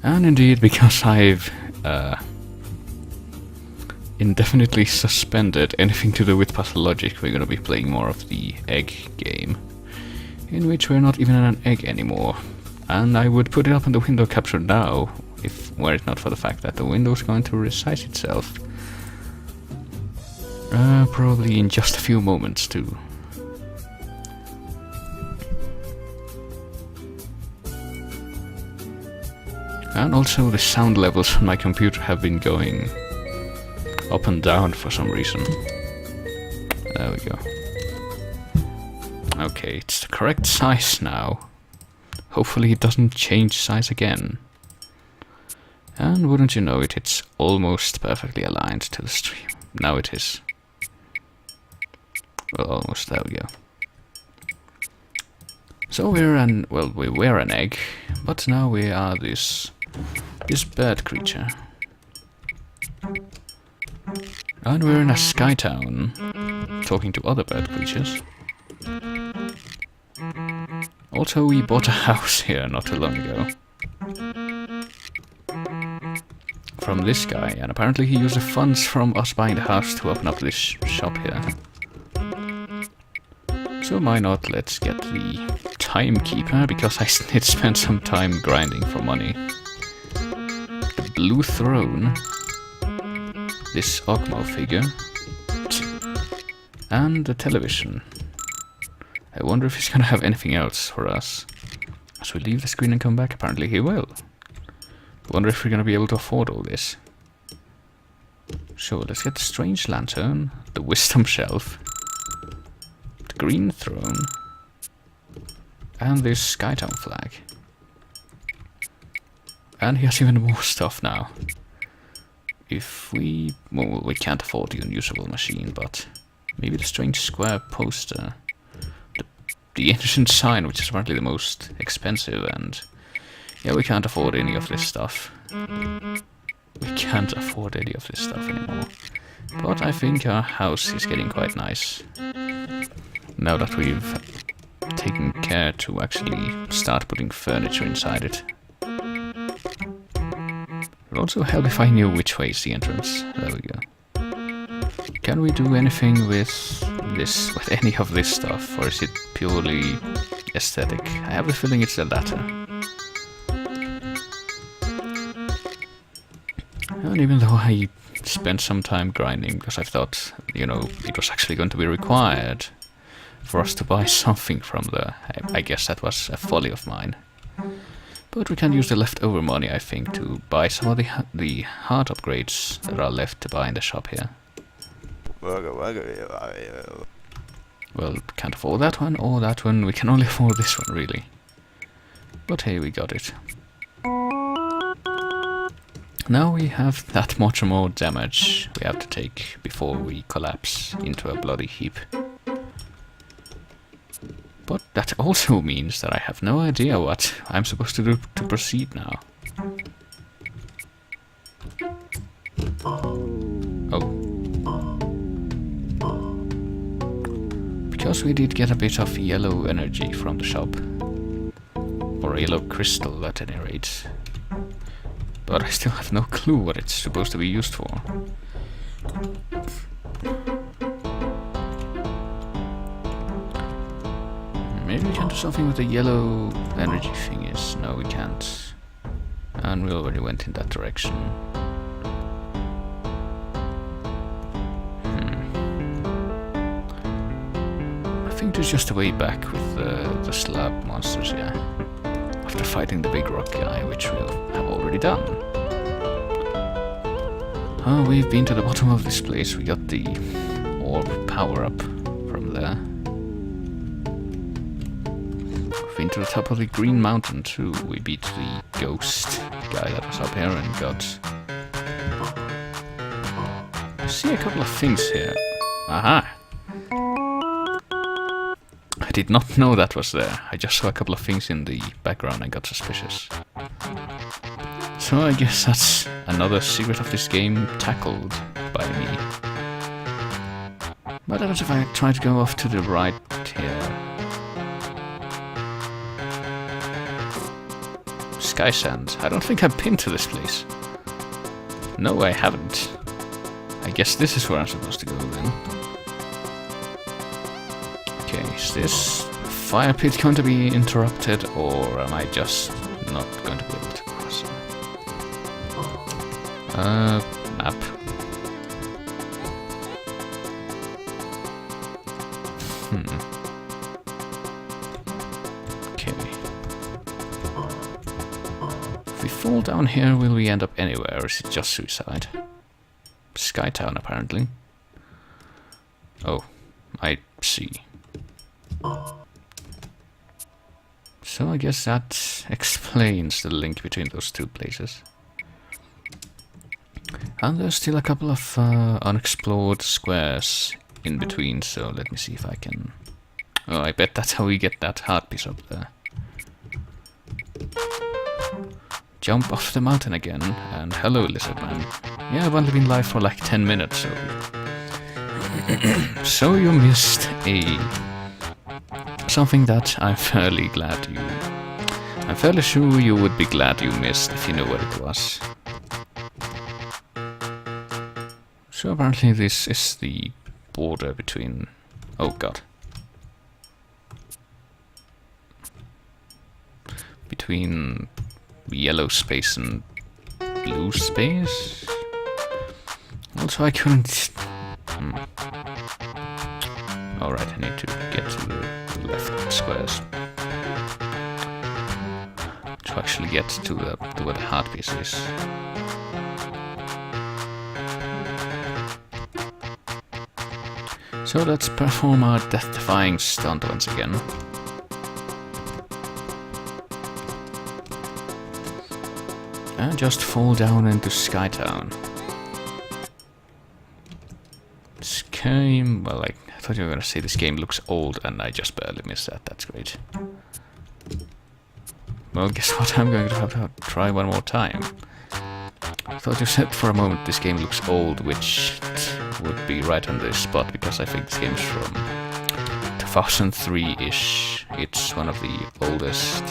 And indeed, because I've indefinitely suspended anything to do with puzzle logic, we're gonna be playing more of the egg game, in which we're not even in an egg anymore. And I would put it up in the window capture now, if were it not for the fact that the window is going to resize itself. Probably in just a few moments too. And also the sound levels on my computer have been going up and down for some reason. There we go. Okay, it's the correct size now. Hopefully it doesn't change size again. And wouldn't you know it, it's almost perfectly aligned to the stream. Now it is. Well, almost, there we go. So we were an egg, but now we are this bird creature. And we're in a sky town, talking to other bird creatures. Also, we bought a house here not too long ago. From this guy, and apparently he used the funds from us buying the house to open up this shop here. So why not, let's get the timekeeper, because I did spend some time grinding for money. The blue throne, this Ogmo figure, and the television. I wonder if he's gonna have anything else for us. As we leave the screen and come back, apparently he will. I wonder if we're gonna be able to afford all this. So let's get the strange lantern, the wisdom shelf, the green throne, and this Skytown flag. And he has even more stuff now. If we... well, we can't afford the unusable machine, but maybe the strange square poster. The ancient sign, which is apparently the most expensive, and... yeah, we can't afford any of this stuff. We can't afford any of this stuff anymore. But I think our house is getting quite nice. Now that we've taken care to actually start putting furniture inside it. It would also help if I knew which way is the entrance. There we go. Can we do anything with this, with any of this stuff, or is it purely aesthetic? I have the feeling it's the latter. And even though I spent some time grinding, because I thought, you know, it was actually going to be required for us to buy something from the... I guess that was a folly of mine. But we can use the leftover money, I think, to buy some of the heart upgrades that are left to buy in the shop here. Well, can't afford that one or that one. We can only afford this one, really. But hey, we got it. Now we have that much more damage we have to take before we collapse into a bloody heap. But that also means that I have no idea what I'm supposed to do to proceed now. Oh. Because we did get a bit of yellow energy from the shop. Or a yellow crystal at any rate. But I still have no clue what it's supposed to be used for. Maybe we can do something with the yellow energy thingies. No, we can't. And we already went in that direction. I think there's just a way back with the slab monsters, yeah. After fighting the big rock guy, which we'll have already done. Oh, we've been to the bottom of this place. We got the orb power-up from there. We've been to the top of the Green Mountain too. We beat the ghost guy that was up here and got... I see a couple of things here. Aha! I did not know that was there. I just saw a couple of things in the background and got suspicious. So I guess that's another secret of this game tackled by me. What happens if I try to go off to the right here? Sky Sand. I don't think I've been to this place. No, I haven't. I guess this is where I'm supposed to go then. Okay, is this fire pit going to be interrupted, or am I just not going to be able to cross it? Map. Okay. If we fall down here, will we end up anywhere, or is it just suicide? Skytown, apparently. Oh, I see. So I guess that explains the link between those two places. And there's still a couple of unexplored squares in between, so let me see if I can... Oh, I bet that's how we get that heart piece up there. Jump off the mountain again, and hello, lizard man. Yeah, I've only been live for like 10 minutes, so... So you missed something that I'm fairly sure you would be glad you missed if you know what it was. So apparently this is the border between... Oh god. Between yellow space and blue space? Also I couldn't... Alright, I need to get to the left squares. To actually get to where the heart piece is. So let's perform our death-defying stunt once again. And just fall down into Skytown. This game, well, I thought you were gonna say this game looks old, and I just barely missed that. That's great. Well, guess what? I'm going to have to try one more time. I thought you said for a moment this game looks old, which would be right on the spot, because I think this game's from 2003-ish. It's one of the oldest,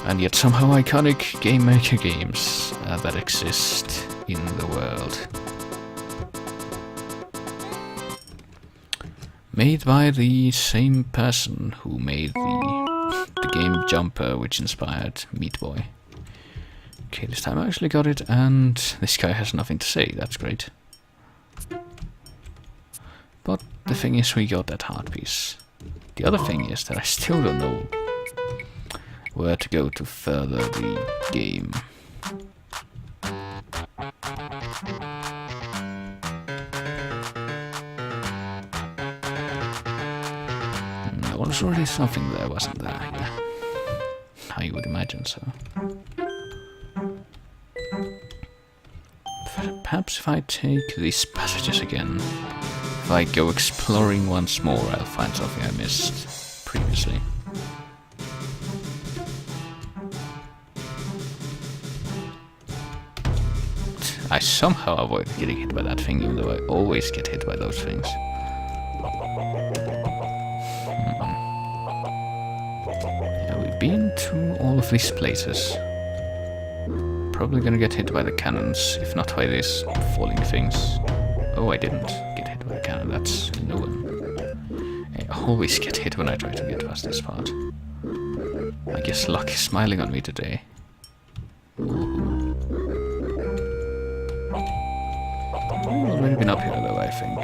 and yet somehow iconic Game Maker games that exist in the world. Made by the same person who made the game Jumper, which inspired Meat Boy. Okay, this time I actually got it, and this guy has nothing to say. That's great. But the thing is, we got that heart piece. The other thing is that I still don't know where to go to further the game. There was already something there, wasn't there? Yeah. I would imagine so. Perhaps if I take these passages again, if I go exploring once more, I'll find something I missed previously. I somehow avoid getting hit by that thing, even though I always get hit by those things. Yeah, we've been to all of these places. Probably gonna get hit by the cannons, if not by these falling things. Oh, I didn't get hit by the cannon, that's no one. I always get hit when I try to get past this part. I guess luck is smiling on me today. Ooh. I've already been up here though, I think.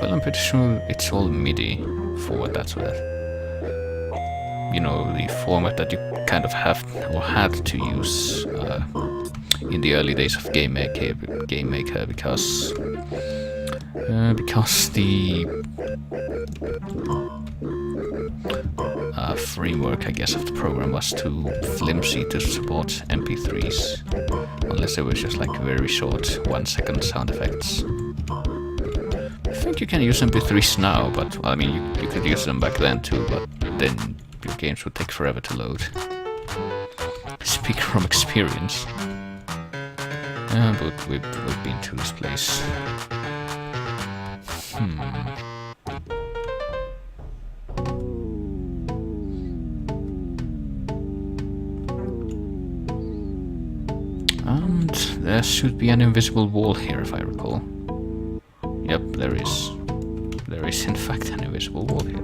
Well, I'm pretty sure it's all MIDI for what that's worth. You know, the format that you kind of have or had to use in the early days of Game Maker because the framework, I guess, of the program was too flimsy to support MP3s, unless it was just like very short 1-second sound effects. I think you can use MP3s now, but well, I mean, you could use them back then too, but then your games would take forever to load. Speak from experience. But we've been to this place. there should be an invisible wall here, if I recall. Yep, there is. There is in fact an invisible wall here.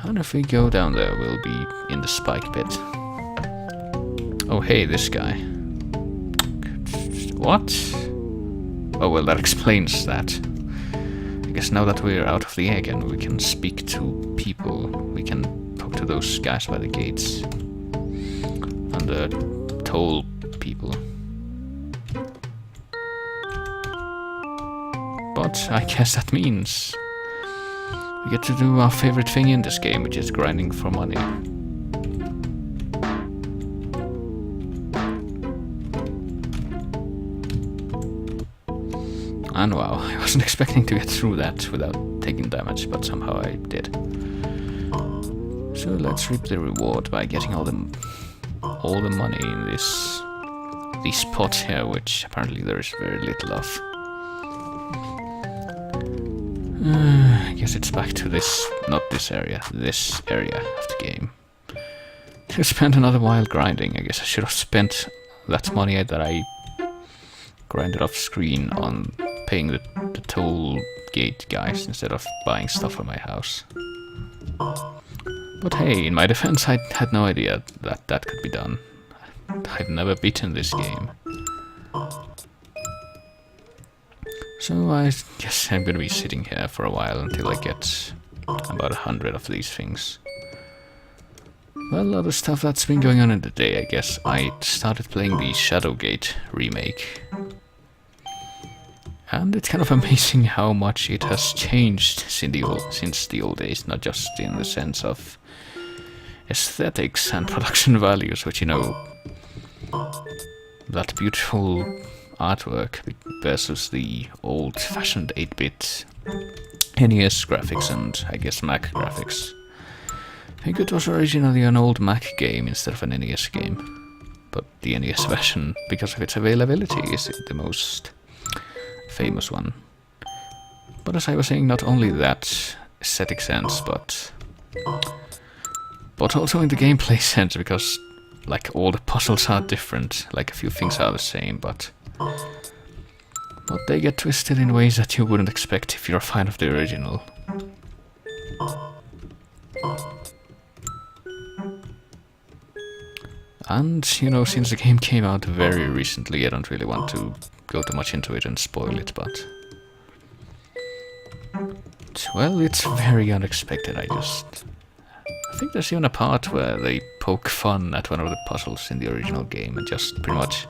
And if we go down there, we'll be in the spike pit. Oh hey, this guy. What? Oh well, that explains that. I guess now that we're out of the egg and we can speak to people, we can talk to those guys by the gates. And the toll people. But I guess that means we get to do our favorite thing in this game, which is grinding for money. And wow, I wasn't expecting to get through that without taking damage, but somehow I did. So let's reap the reward by getting all the money in these pots here, which apparently there is very little of. I guess it's back to this, not this area of the game. To spend another while grinding. I guess I should have spent that money that I grinded off screen on paying the toll gate guys instead of buying stuff for my house. But hey, in my defense, I had no idea that that could be done. I've never beaten this game. So I guess I'm gonna be sitting here for a while until I get about 100 of these things. Well, other stuff that's been going on in the day, I guess I started playing the Shadowgate remake. And it's kind of amazing how much it has changed since the old days, not just in the sense of aesthetics and production values, which, you know, that beautiful artwork versus the old-fashioned 8-bit NES graphics and, I guess, Mac graphics. I think it was originally an old Mac game instead of an NES game, but the NES version, because of its availability, is the most famous one. But as I was saying, not only that aesthetic sense, but also in the gameplay sense, because like all the puzzles are different, like a few things are the same, but they get twisted in ways that you wouldn't expect if you're a fan of the original. And, you know, since the game came out very recently, I don't really want to go too much into it and spoil it, but well, it's very unexpected. I think there's even a part where they poke fun at one of the puzzles in the original game and just pretty much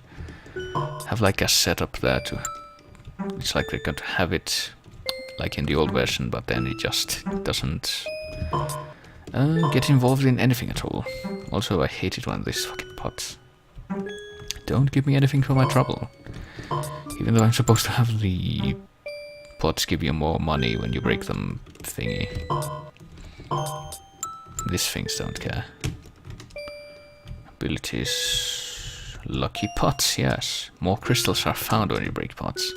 have like a setup there to... It's like they're going to have it like in the old version, but then it just doesn't get involved in anything at all. Also, I hate it when these fucking pots don't give me anything for my trouble. Even though I'm supposed to have the pots give you more money when you break them thingy. These things don't care. Abilities... Lucky pots, yes. More crystals are found when you break pots.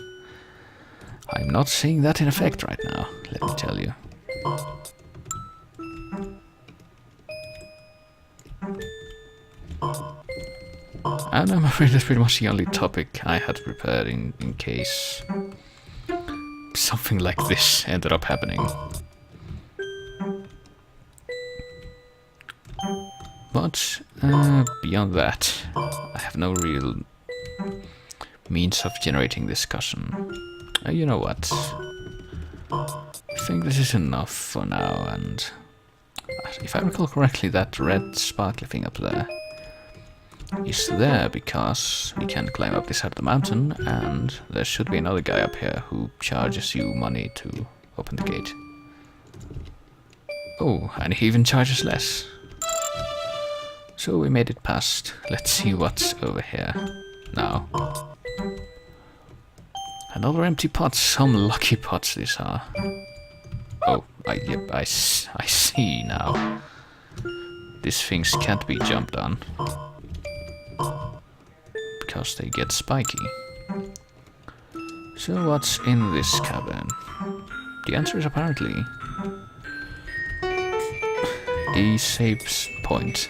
I'm not seeing that in effect right now, let me tell you. And I'm afraid that's pretty much the only topic I had prepared in case something like this ended up happening. But beyond that, I have no real means of generating discussion. You know what? I think this is enough for now, and if I recall correctly, that red sparkly thing up there is there because we can climb up this side of the mountain, and there should be another guy up here who charges you money to open the gate. Oh, and he even charges less. So we made it past. Let's see what's over here now. Another empty pot. Some lucky pots these are. Oh, I see now. These things can't be jumped on because they get spiky. So what's in this cabin? The answer is apparently... The a save point.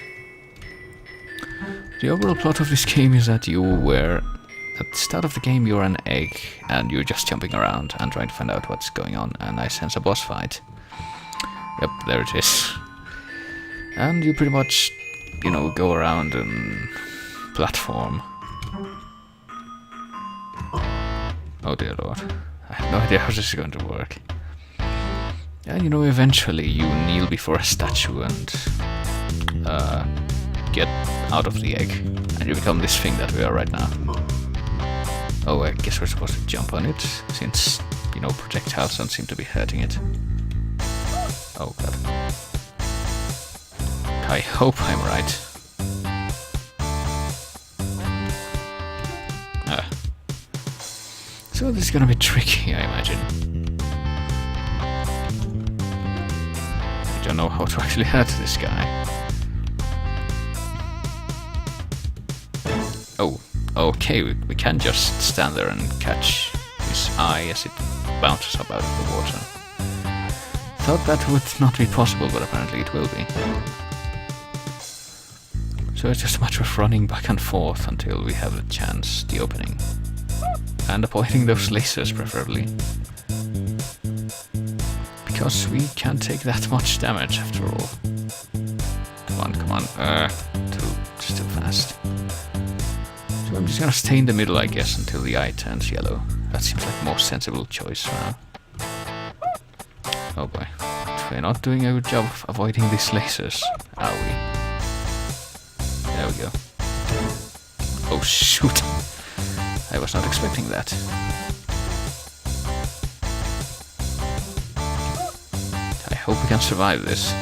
The overall plot of this game is that you were... At the start of the game you're an egg, and you're just jumping around and trying to find out what's going on, and I sense a boss fight. Yep, there it is. And you pretty much, you know, go around and platform. Oh dear lord. I have no idea how this is going to work. And you know, eventually you kneel before a statue and get out of the egg, and you become this thing that we are right now. Oh, I guess we're supposed to jump on it, since, you know, projectiles don't seem to be hurting it. Oh god. I hope I'm right. So this is gonna be tricky, I imagine. I don't know how to actually hurt this guy. Oh, okay, we can just stand there and catch his eye as it bounces up out of the water. Thought that would not be possible, but apparently it will be. So it's just a matter of running back and forth until we have the chance, the opening. And avoiding those lasers, preferably. Because we can't take that much damage, after all. Come on. Just too fast. So I'm just gonna stay in the middle, I guess, until the eye turns yellow. That seems like a more sensible choice for now. Oh boy. We're not doing a good job of avoiding these lasers, are we? There we go. Oh shoot! I was not expecting that. I hope we can survive this.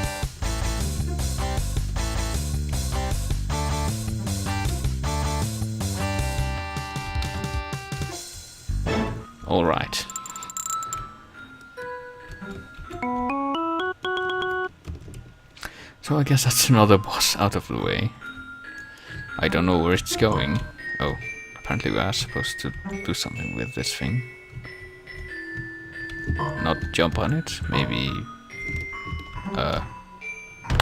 Alright. So I guess that's another boss out of the way. I don't know where it's going. Oh, apparently we are supposed to do something with this thing. Not jump on it, maybe...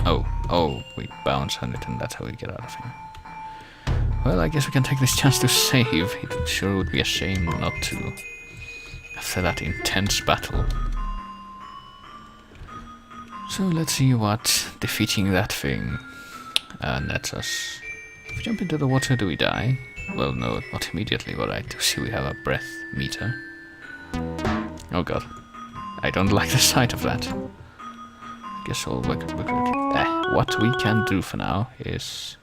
Oh, we bounce on it and that's how we get out of here. Well, I guess we can take this chance to save. It sure would be a shame not to. After that intense battle. So let's see what defeating that thing nets us. If we jump into the water, do we die? Well, no, not immediately, but I do see we have a breath meter. Oh god. I don't like the sight of that. I guess what we can do for now is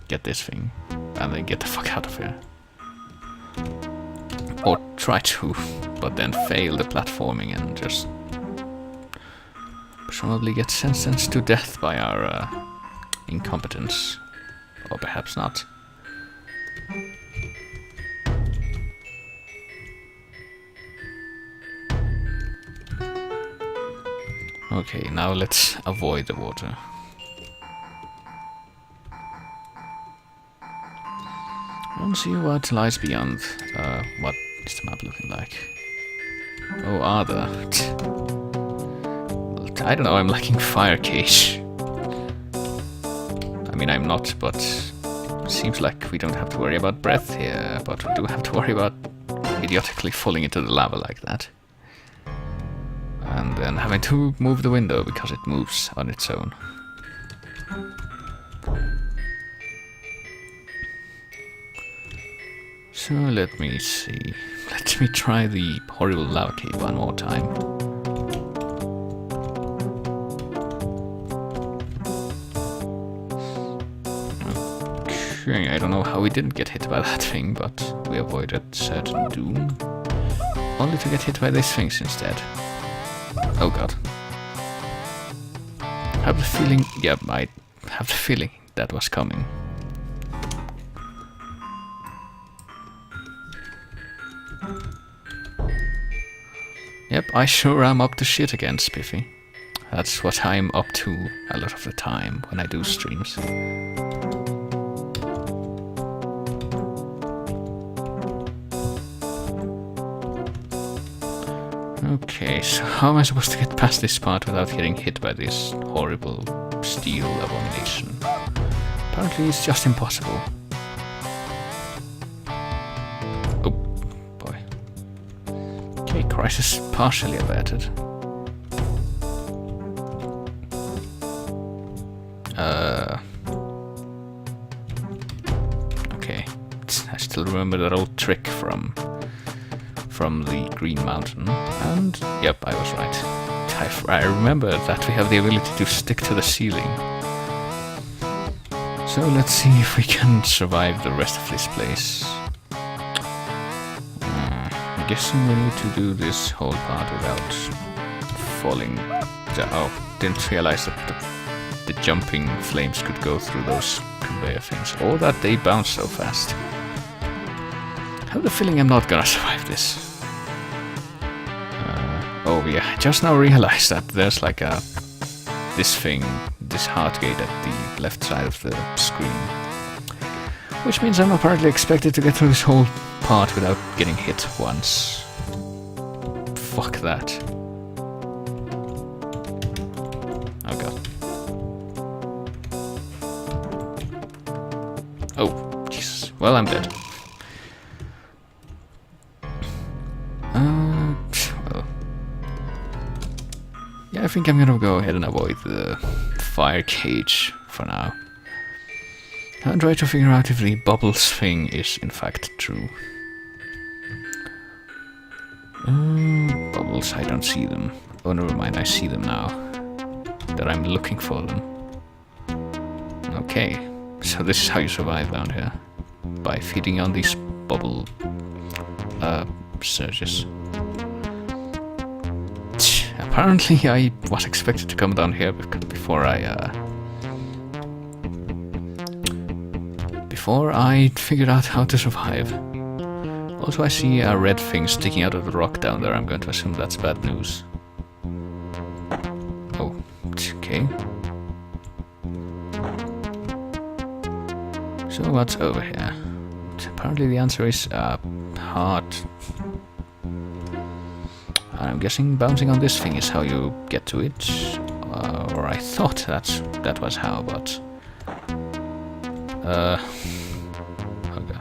get this thing and then get the fuck out of here. Or try to, but then fail the platforming and just presumably get sentenced to death by our incompetence. Or perhaps not. Okay, now let's avoid the water. And see what lies beyond. What is the map looking like? Oh, are there? I don't know, I'm lacking fire cage. I mean, I'm not, but it seems like we don't have to worry about breath here, but we do have to worry about idiotically falling into the lava like that. And then having to move the window because it moves on its own. So let me see. Let me try the horrible lava cave one more time. Okay, I don't know how we didn't get hit by that thing, but we avoided certain doom. Only to get hit by these things instead. Oh god. I have the feeling... Yeah, I have the feeling that was coming. Yep, I sure am up to shit again, Spiffy. That's what I'm up to a lot of the time when I do streams. Okay, so how am I supposed to get past this part without getting hit by these horrible steel abomination. Apparently it's just impossible. Oh, boy. Okay, crisis partially averted. Okay. I still remember that old trick from the Green Mountain. And, yep, I was right. I remember that we have the ability to stick to the ceiling. So let's see if we can survive the rest of this place. I'm guessing we need to do this whole part without falling down. Oh, didn't realize that the jumping flames could go through those conveyor things. Or that they bounce so fast. I have the feeling I'm not gonna survive this. Oh yeah, I just now realized that there's like this heart gate at the left side of the screen. Which means I'm apparently expected to get through this whole part without getting hit once. Fuck that. Oh god. Oh, Jesus. Well, I'm dead. Yeah, I think I'm gonna go ahead and avoid the fire cage for now. And try to figure out if the bubbles thing is in fact true. Bubbles, I don't see them. Oh, never mind, I see them now. That I'm looking for them. Okay, so this is how you survive down here. By feeding on these bubble surges. Apparently I was expected to come down here before I figured out how to survive. Also I see a red thing sticking out of the rock down there. I'm going to assume that's bad news. Oh, okay. So what's over here? Apparently the answer is heart. I'm guessing bouncing on this thing is how you get to it. Or I thought that was how, but... okay.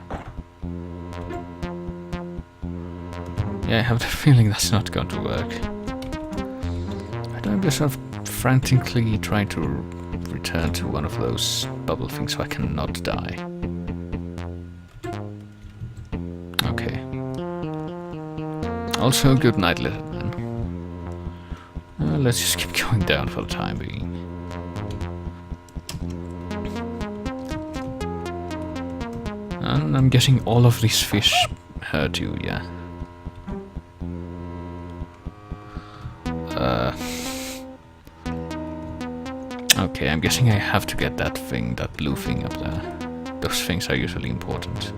Yeah, I have the feeling that's not going to work. I don't just sort of frantically trying to return to one of those bubble things so I cannot die. Okay. Also, good night, little man. Let's just keep going down for the time being. And I'm guessing all of these fish hurt you, yeah. Okay, I'm guessing I have to get that thing, that blue thing up there. Those things are usually important.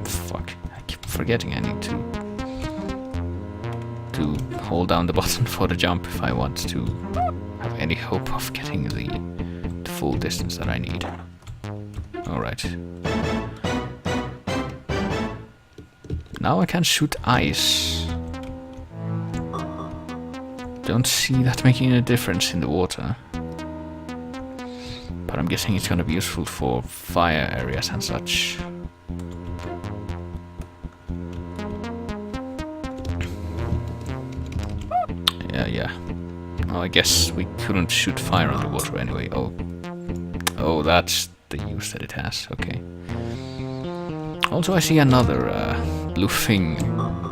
Fuck, I keep forgetting I need to hold down the button for the jump if I want to have any hope of getting the full distance that I need. Alright. Now I can shoot ice. Don't see that making a difference in the water. But I'm guessing it's gonna be useful for fire areas and such. Yeah. Oh, I guess we couldn't shoot fire underwater anyway. Oh, that's the use that it has. Okay. Also, I see another blue thing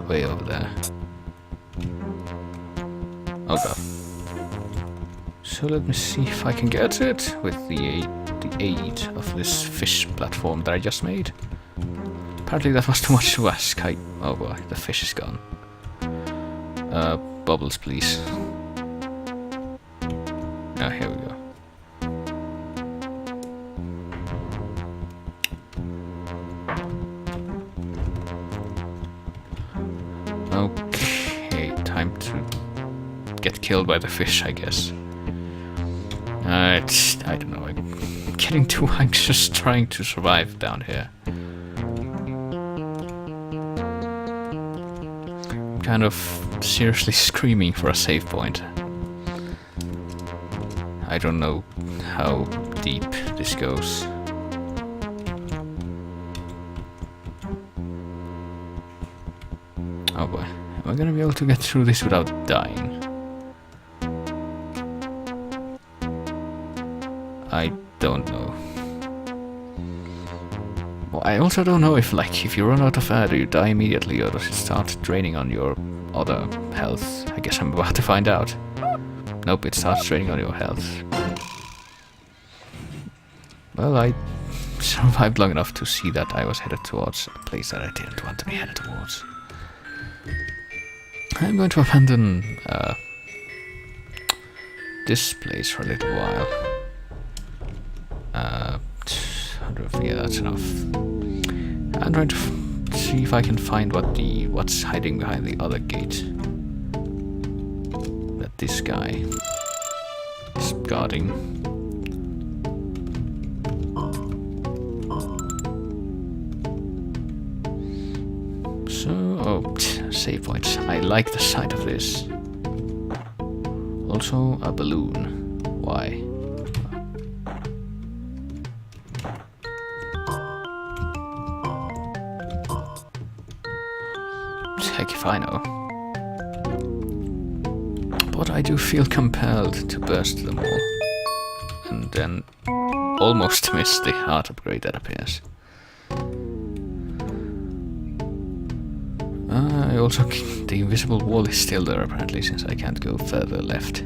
way over there. Oh god. So let me see if I can get it with the aid of this fish platform that I just made. Apparently that was too much to ask. Oh boy, the fish is gone. Bubbles, please. Oh, here we go. Okay, time to get killed by the fish, I guess. I don't know, I'm getting too anxious trying to survive down here. I'm kind of seriously screaming for a save point. I don't know how deep this goes. Oh boy, am I gonna be able to get through this without dying? I don't know. Well, I also don't know if, like, if you run out of air, do you die immediately, or does it start draining on your other health? I guess I'm about to find out. Nope, it starts draining on your health. Well, I survived long enough to see that I was headed towards a place that I didn't want to be headed towards. I'm going to abandon this place for a little while. Yeah, that's enough. I'm trying to see if I can find what's hiding behind the other gate that this guy is guarding. So, save points. I like the sight of this. Also, a balloon. Why? Heck if I know. But I do feel compelled to burst them all. And then almost miss the heart upgrade that appears. I also... the invisible wall is still there apparently, since I can't go further left.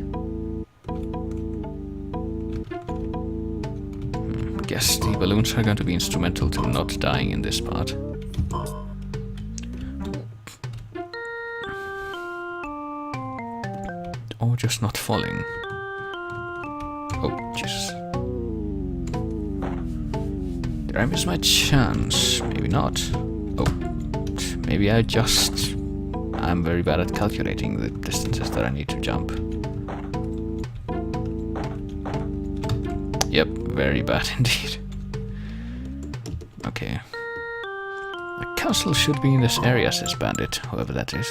Guess the balloons are going to be instrumental to not dying in this part. Or just not falling. Oh, Jesus. Did I miss my chance? Maybe not. Oh, maybe I'm very bad at calculating the distances that I need to jump. Yep, very bad indeed. Okay. The castle should be in this area, says Bandit, whoever that is.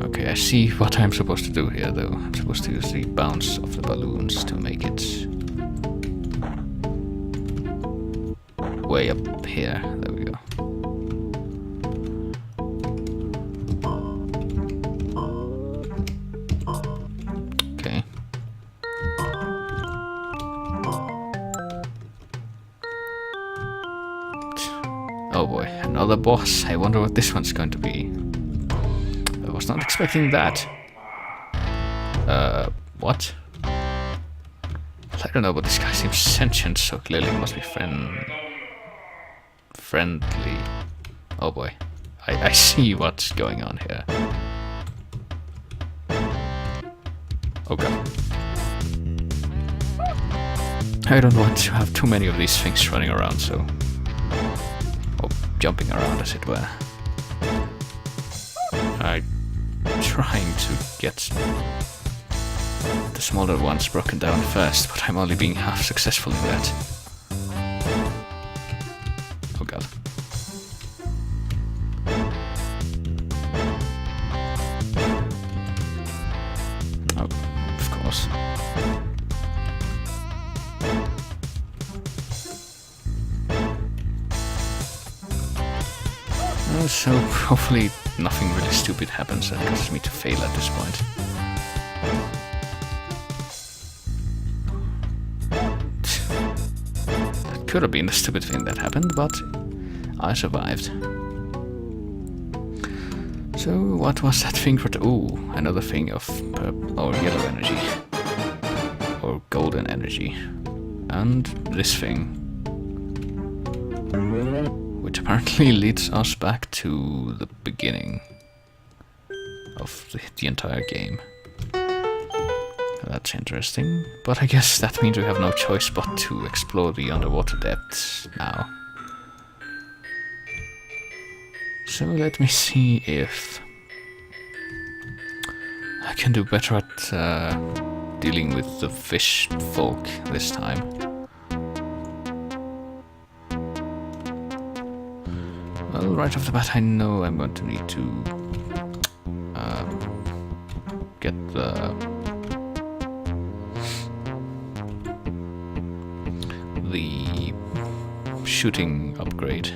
Okay, I see what I'm supposed to do here, though. I'm supposed to use the bounce of the balloons to make it way up here. There we go. Okay. Oh boy, another boss. I wonder what this one's going to be. I was not expecting that. What? I don't know, but this guy seems sentient, so clearly he must be friendly. Oh boy. I see what's going on here. Oh god. I don't want to have too many of these things running around, so... or jumping around, as it were. I'm trying to get the smaller ones broken down first, but I'm only being half successful in that. Oh god. Oh, of course. So hopefully nothing really stupid happens that causes me to fail at this point. That could have been the stupid thing that happened, but I survived. So what was that thing for ooh, another thing of or yellow energy. Or golden energy. And this thing. Which apparently leads us back to the beginning of the entire game. That's interesting, but I guess that means we have no choice but to explore the underwater depths now. So let me see if I can do better at dealing with the fish folk this time. Well, right off the bat, I know I'm going to need to get the the shooting upgrade.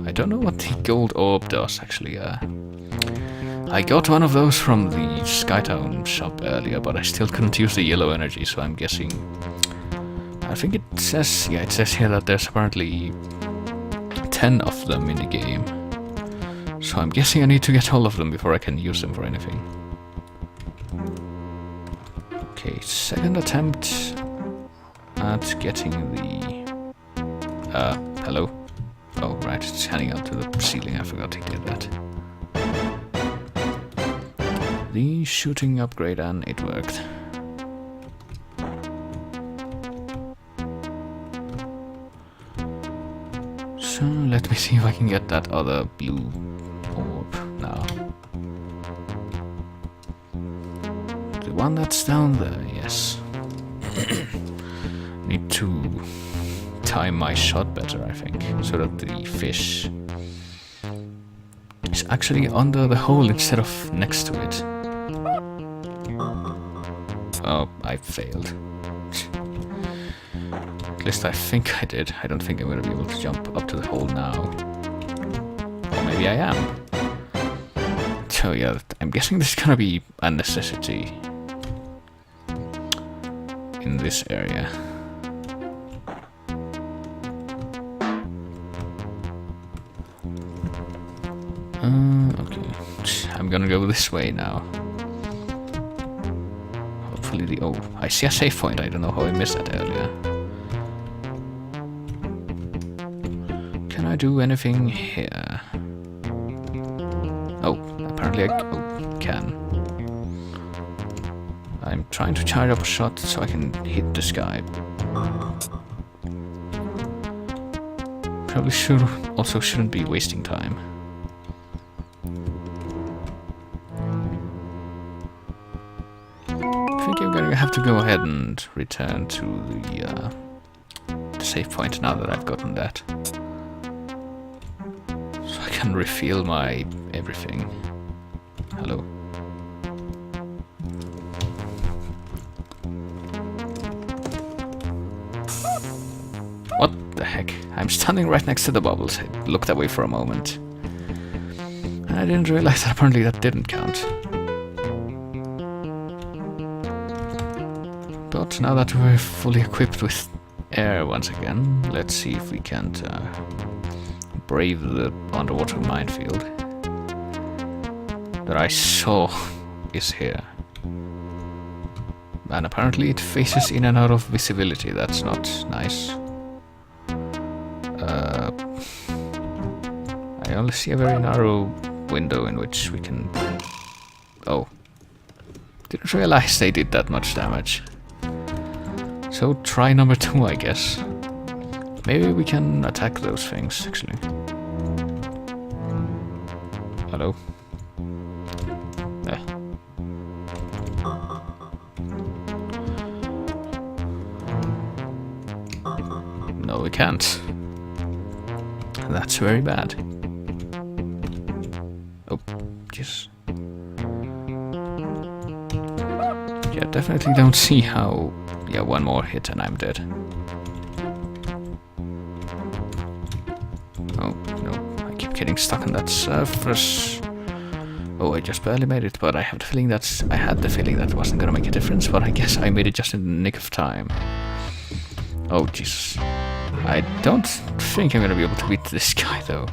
I don't know what the gold orb does, actually. I got one of those from the Skytown shop earlier, but I still couldn't use the yellow energy, so I'm guessing... I think it says... yeah, it says here that there's apparently 10 of them in the game. So I'm guessing I need to get all of them before I can use them for anything. Okay, second attempt at getting the... hello? Oh, right, it's hanging out to the ceiling, I forgot he did that. The shooting upgrade, and it worked. So, let me see if I can get that other blue orb now. The one that's down there, yes. Need to time my shot better, I think, so that the fish is actually under the hole instead of next to it. Oh, I failed. At least I think I did. I don't think I'm going to be able to jump up to the hole now. Or maybe I am. So yeah, I'm guessing this is going to be a necessity in this area. Okay. I'm gonna go this way now. Hopefully the... oh, I see a save point. I don't know how I missed that earlier. Can I do anything here? Oh, apparently I can. I'm trying to charge up a shot so I can hit the sky. Probably shouldn't be wasting time. I think I'm gonna have to go ahead and return to the save point now that I've gotten that. So I can refill my everything. Hello. What the heck? I'm standing right next to the bubbles. I looked away for a moment. And I didn't realize that apparently that didn't count. But now that we're fully equipped with air once again, let's see if we can't brave the underwater minefield that I saw is here. And apparently it faces in and out of visibility. That's not nice. I only see a very narrow window in which we can... oh. Didn't realize they did that much damage. So try number 2, I guess. Maybe we can attack those things, actually. Hello? Eh. No, we can't. That's very bad. Oh, jeez. Yeah, definitely don't see how... yeah, one more hit and I'm dead. Oh, no, I keep getting stuck on that surface. Oh, I just barely made it, but I have the feeling that... I had the feeling that wasn't gonna make a difference, but I guess I made it just in the nick of time. Oh, Jesus. I don't think I'm gonna be able to beat this guy, though.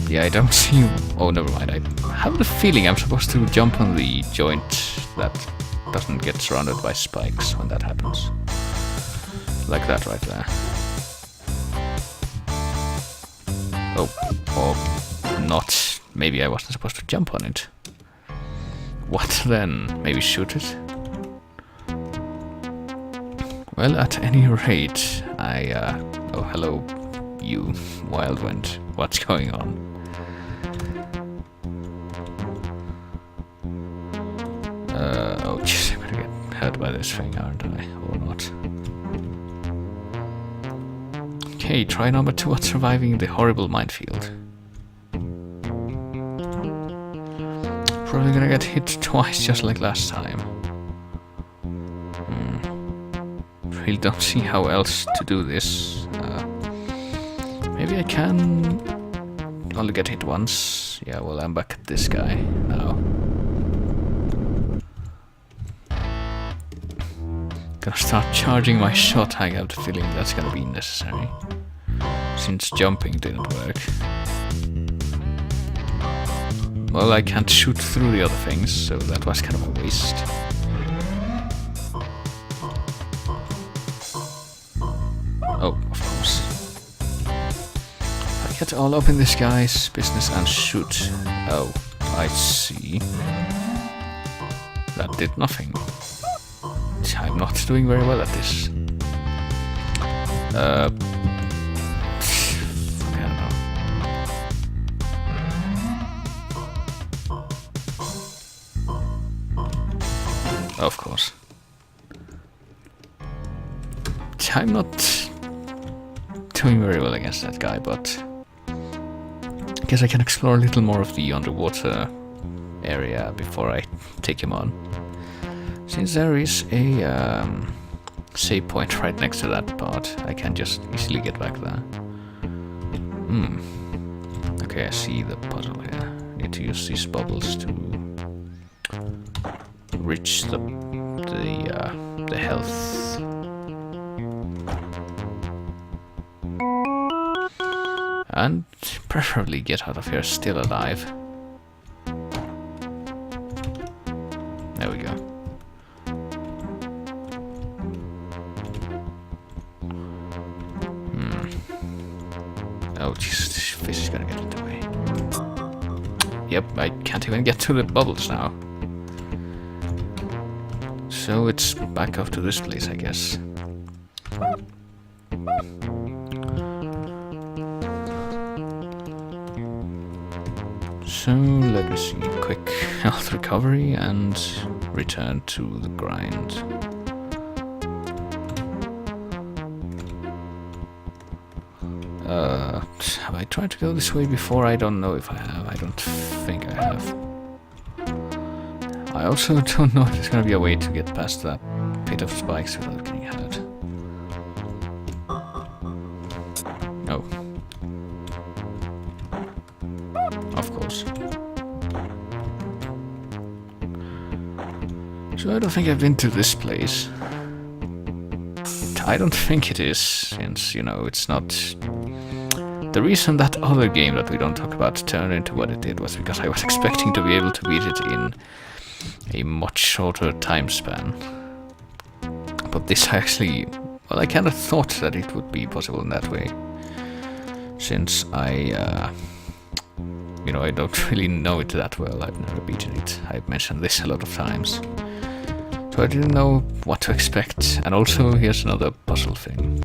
Yeah, I don't see... oh, never mind. I have the feeling I'm supposed to jump on the joint that doesn't get surrounded by spikes when that happens. Like that right there. Oh, or not. Maybe I wasn't supposed to jump on it. What then? Maybe shoot it? Well, at any rate, oh, hello, you, Wild Wind. What's going on? Oh, jeez, I'm gonna get hurt by this thing, aren't I? Or not? Okay, try number 2 at surviving the horrible minefield. Probably gonna get hit twice, just like last time. really don't see how else to do this. Maybe I can only get hit once. Yeah, well, I'm back at this guy now. Gonna start charging my shot. I have the feeling that's gonna be necessary, since jumping didn't work. Well, I can't shoot through the other things, so that was kind of a waste. Oh, of course. I get all up in this guy's business and shoot. Oh, I see. That did nothing. I'm not doing very well at this. I don't know. Of course. I'm not doing very well against that guy, but I guess I can explore a little more of the underwater area before I take him on. Since there is a save point right next to that part, I can just easily get back there. Okay, I see the puzzle here. Need to use these bubbles to reach the health. And preferably get out of here still alive. There we go. Oh jeez, this fish is gonna get in the way. Yep, I can't even get to the bubbles now. So it's back off to this place, I guess. So let me see, quick health recovery and return to the grind. Have I tried to go this way before? I don't know if I have. I don't think I have. I also don't know if there's gonna be a way to get past that pit of spikes without getting hurt. Oh. Of course. So I don't think I've been to this place. I don't think it is, since, you know, it's not... The reason that other game that we don't talk about turned into what it did was because I was expecting to be able to beat it in a much shorter time span. But this actually... Well, I kind of thought that it would be possible in that way. Since I... you know, I don't really know it that well. I've never beaten it. I've mentioned this a lot of times. So I didn't know what to expect. And also, here's another puzzle thing.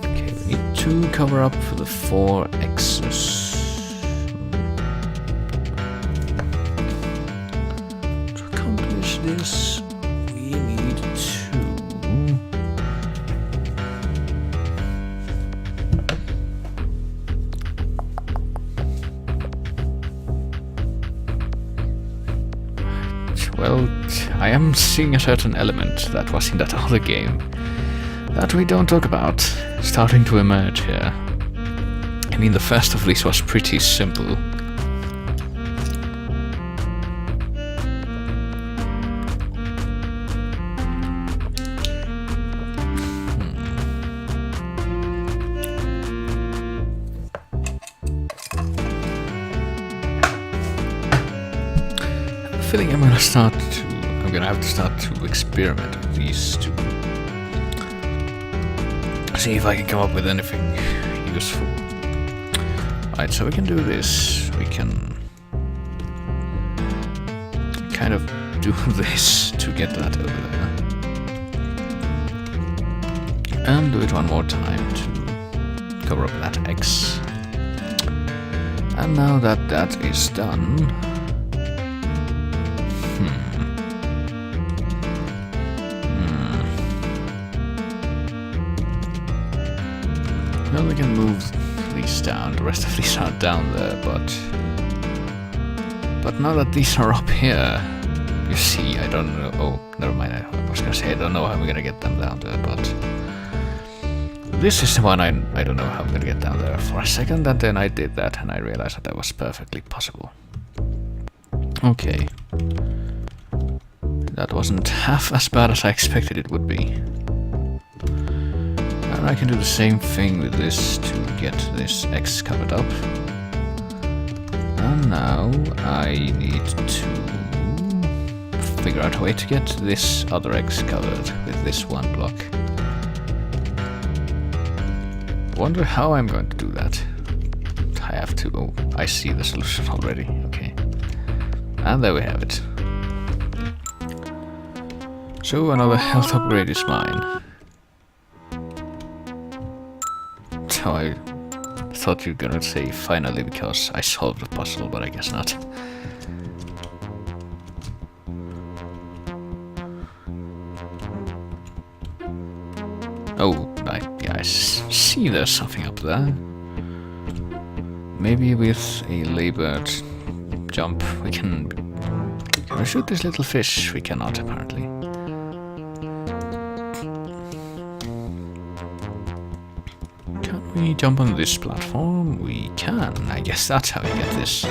Okay, we need to cover up for the 4 X's. To accomplish this, we need to... Well, I am seeing a certain element that was in that other game that we don't talk about starting to emerge here. I mean, the first of these was pretty simple. I feel like I'm gonna have to start to experiment with these two. See if I can come up with anything useful. Alright, so we can do this. We can kind of do this to get that over there. And do it one more time to cover up that X. And now that that is done, well, we can move these down. The rest of these are down there, but now that these are up here, You see, I don't know. Oh, never mind. I was gonna say I don't know how I'm gonna get them down there, but this is the one I don't know how I'm gonna get down there for a second, and then I did that, and I realized that was perfectly possible. Okay. That wasn't half as bad as I expected it would be. And I can do the same thing with this to get this X covered up. And now I need to figure out a way to get this other X covered with this one block. Wonder how I'm going to do that. I have to... oh, I see the solution already. Okay. And there we have it. So another health upgrade is mine. So I thought you were gonna say finally because I solved the puzzle, but I guess not. Oh, I see there's something up there. Maybe with a labored jump we can we shoot this little fish? We cannot, apparently. Can we jump on this platform? We can. I guess that's how you get this.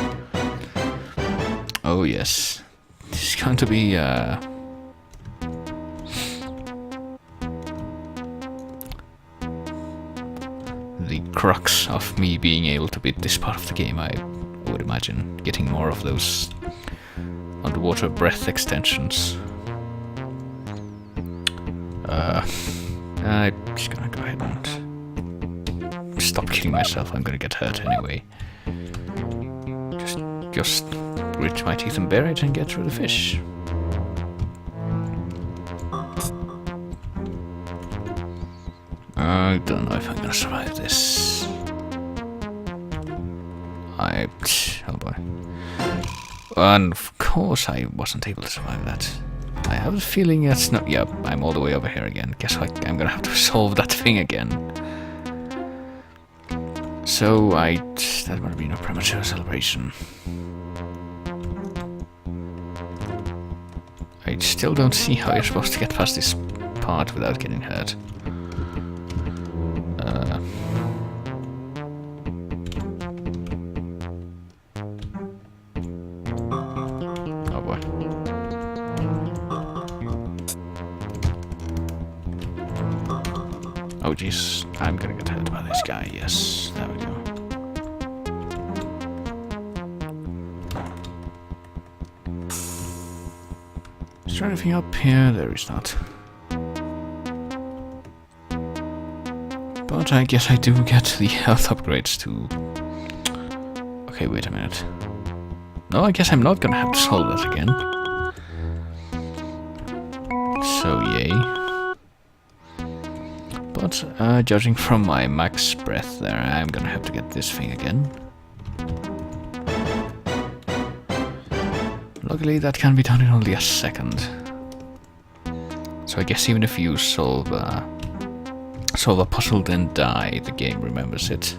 Oh yes. This is going to be the crux of me being able to beat this part of the game, I would imagine. Getting more of those underwater breath extensions. I'm just gonna go ahead and stop kidding myself. I'm gonna get hurt anyway. Just grit my teeth and bear it and get through the fish. I don't know if I'm gonna survive this. Oh boy. And of course I wasn't able to survive that. I have a feeling it's not... yeah, I'm all the way over here again. Guess what? I'm gonna have to solve that thing again. So that would be no premature celebration. I still don't see how you're supposed to get past this part without getting hurt. Oh boy. Oh jeez, I'm gonna get hurt by this guy. Yes, there we go. Is there anything up here? There is not. But I guess I do get the health upgrades too. Okay, wait a minute. No, I guess I'm not gonna have to solve that again. So, yay. But, judging from my max breath there, I'm gonna have to get this thing again. Luckily, that can be done in only a second. So I guess even if you solve a puzzle then die, the game remembers it.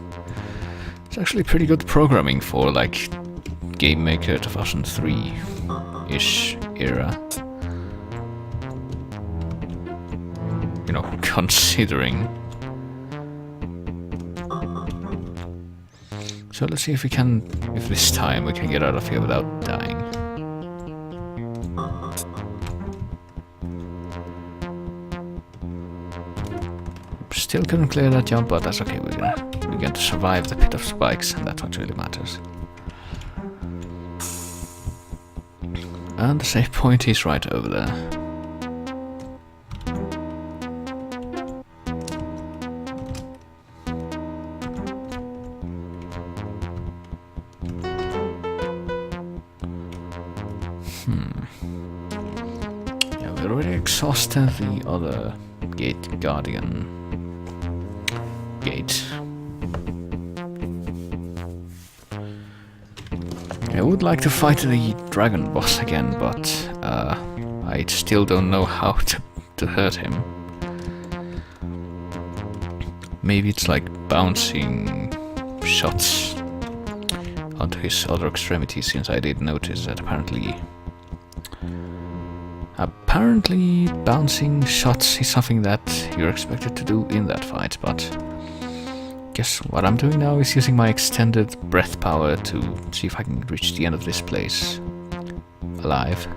It's actually pretty good programming for, like, Game Maker 2003-ish era. You know, considering. So let's see if this time we can get out of here without dying. Still couldn't clear that jump, but that's okay. We're going to survive the pit of spikes, and that's what really matters. And the save point is right over there. Yeah, we already exhausted the other gate guardian. Gate. I would like to fight the dragon boss again, but I still don't know how to hurt him. Maybe it's like bouncing shots onto his other extremity, since I did notice that apparently Apparently, bouncing shots is something that you're expected to do in that fight, but guess what I'm doing now is using my extended breath power to see if I can reach the end of this place alive.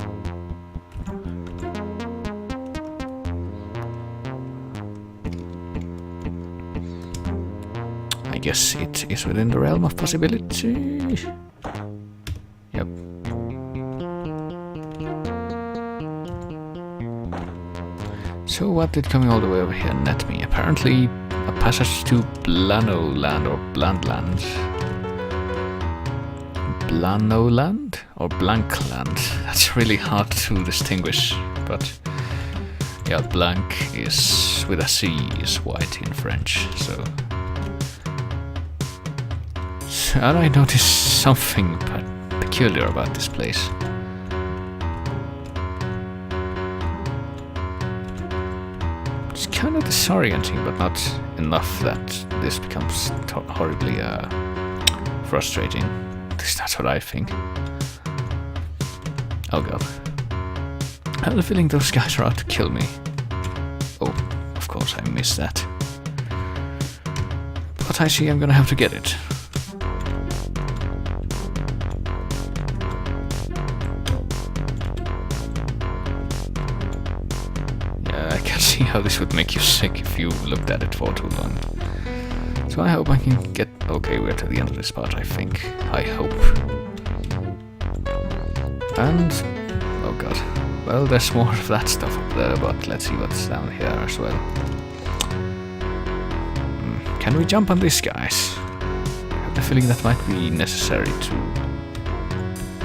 I guess it is within the realm of possibility. Yep. So what did coming all the way over here net me? Apparently a passage to Blanoland or Blandland. Blanoland or Blankland? That's really hard to distinguish, but yeah, blank is with a C is white in French, so. And I noticed something peculiar about this place. It's kind of disorienting, but not enough that this becomes horribly frustrating. At least that's what I think. Oh god. I have the feeling those guys are out to kill me. Oh, of course I missed that. But I see I'm gonna have to get it. See how this would make you sick if you looked at it for too long. So I hope I can get... Okay, we're to the end of this part, I think. I hope. And... oh god. Well, there's more of that stuff up there, but let's see what's down here as well. Can we jump on these guys? I have the feeling that might be necessary to...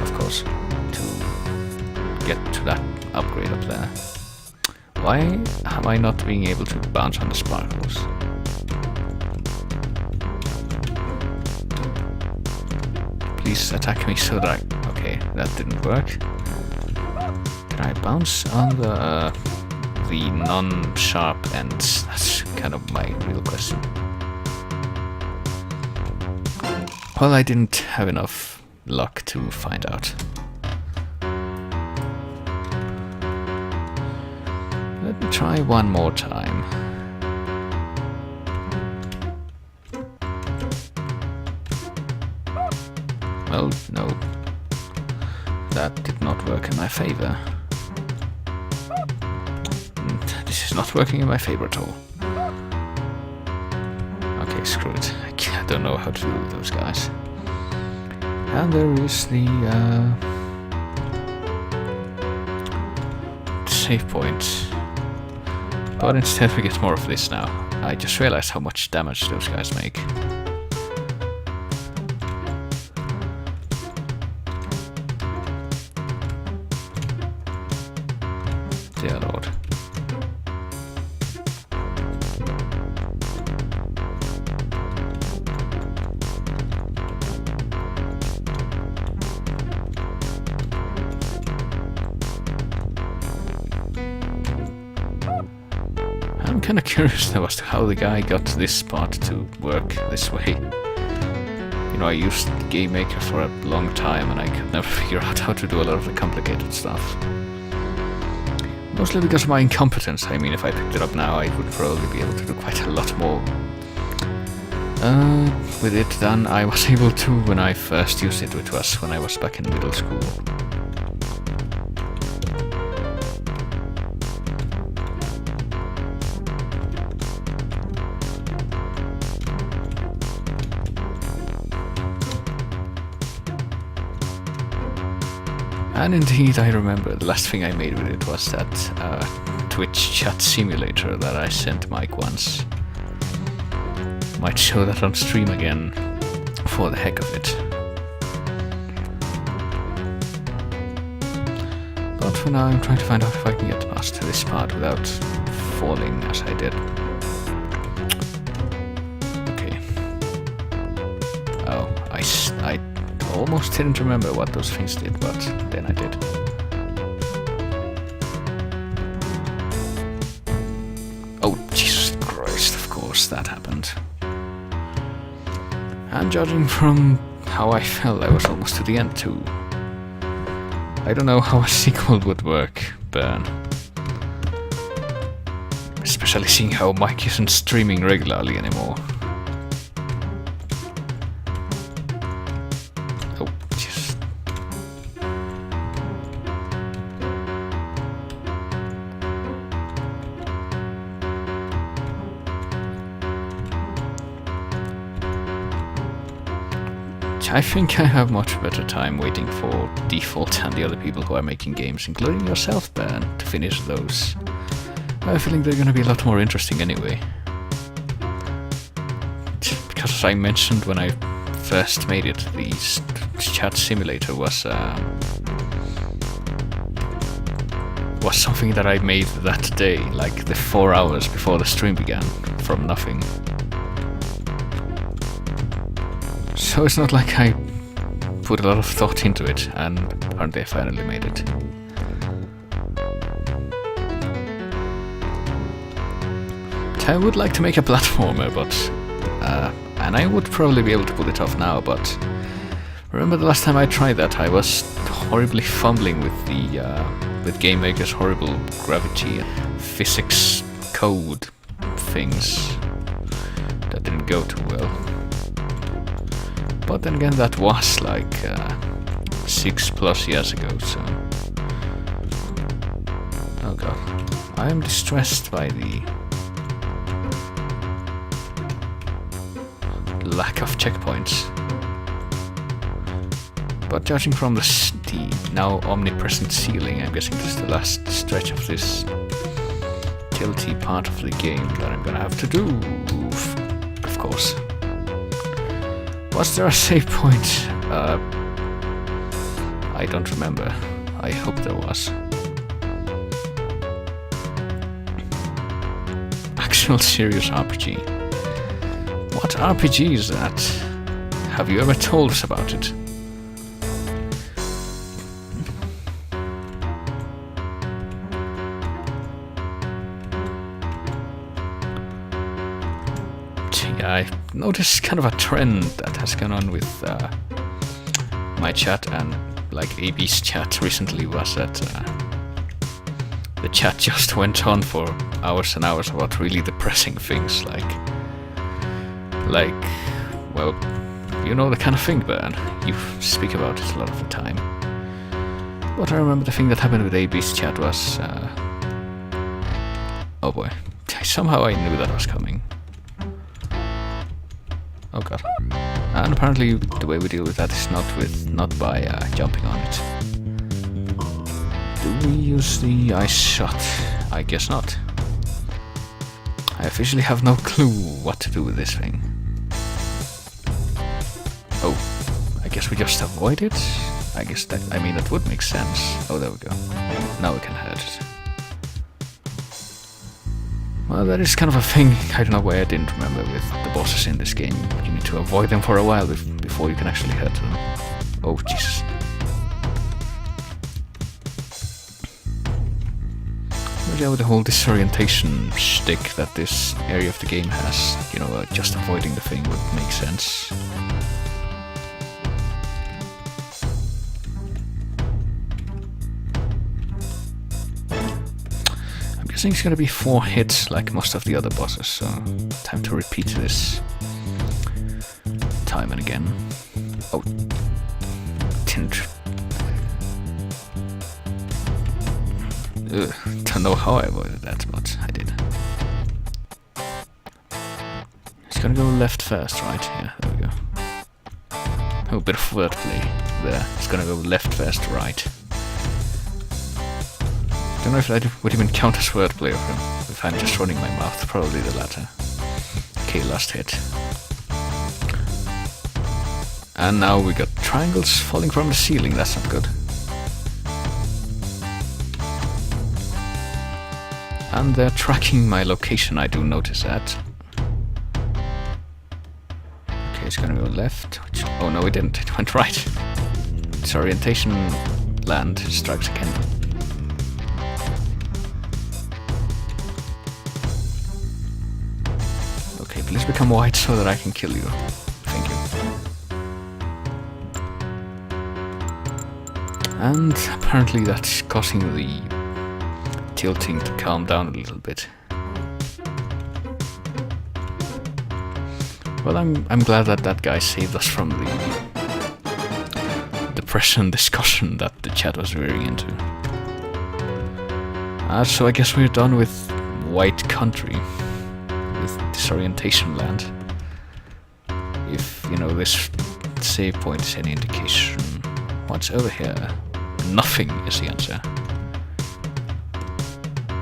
of course, to get to that upgrade up there. Why am I not being able to bounce on the sparkles? Please attack me so that I... okay, that didn't work. Can I bounce on the non-sharp ends? That's kind of my real question. Well, I didn't have enough luck to find out. Let me try one more time. Well, no. That did not work in my favor. This is not working in my favor at all. Okay, screw it. I don't know how to deal with those guys. And there is the save point. But instead we get more of this now. I just realized how much damage those guys make. Dear Lord. I'm kinda curious now as to how the guy got this part to work this way. You know, I used Game Maker for a long time and I could never figure out how to do a lot of the complicated stuff. Mostly because of my incompetence. I mean, if I picked it up now, I would probably be able to do quite a lot more with it than I was able to when I first used it, which was when I was back in middle school. And indeed, I remember the last thing I made with it was that Twitch chat simulator that I sent Mike once. Might show that on stream again, for the heck of it. But for now, I'm trying to find out if I can get past this part without falling as I did. Okay. Oh, I almost didn't remember what those things did, but then I did. Oh, Jesus Christ, of course that happened. And judging from how I felt, I was almost to the end too. I don't know how a sequel would work, Burn. Especially seeing how Mike isn't streaming regularly anymore. Oh, just... I think I have much better time waiting for Default and the other people who are making games, including yourself, Ben, to finish those. I have a feeling they're gonna be a lot more interesting anyway. Because as I mentioned when I first made it, the chat simulator was something that I made that day, like the 4 hours before the stream began, from nothing. So it's not like I put a lot of thought into it, and apparently I finally made it. I would like to make a platformer, but and I would probably be able to pull it off now, but remember the last time I tried that, I was horribly fumbling with the with Game Maker's horrible gravity and physics code things. That didn't go too well. But then again, that was like 6+ years ago, so... Oh god. I am distressed by the lack of checkpoints. But judging from the now omnipresent ceiling, I'm guessing this is the last stretch of this tilty part of the game that I'm gonna have to do, of course. Was there a save point? I don't remember. I hope there was. Actual serious RPG. What RPG is that? Have you ever told us about it? I noticed kind of a trend that has gone on with my chat and like AB's chat recently was that the chat just went on for hours and hours about really depressing things like, well, you know the kind of thing, Ben. You speak about it a lot of the time. But I remember the thing that happened with AB's chat was, oh boy, somehow I knew that was coming. Oh god. And apparently the way we deal with that is not by jumping on it. Do we use the ice shot? I guess not. I officially have no clue what to do with this thing. Oh, I guess we just avoid it? I guess that would make sense. Oh, there we go. Now we can hurt it. Well, that is kind of a thing, I don't know why I didn't remember with the bosses in this game. You need to avoid them for a while before you can actually hurt them. Oh, Jesus. But yeah, with the whole disorientation shtick that this area of the game has, you know, just avoiding the thing would make sense. I think it's gonna be 4 hits like most of the other bosses, so time to repeat this time and again. Oh, didn't. Don't know how I avoided that, but I did. It's gonna go left first, right? Yeah, there we go. Oh, a bit of wordplay there. It's gonna go left first, right. I don't know if that would even count as wordplay if I'm just running my mouth, probably the latter. Okay, last hit. And now we got triangles falling from the ceiling, that's not good. And they're tracking my location, I do notice that. Okay, it's gonna go left. Oh no, it didn't, it went right. Disorientation land strikes again. Please become white so that I can kill you. Thank you. And apparently that's causing the tilting to calm down a little bit. Well, I'm glad that that guy saved us from the depression discussion that the chat was veering into. So I guess we're done with White Country, with Disorientation Land. If, you know, this save point is any indication, what's over here? Nothing is the answer.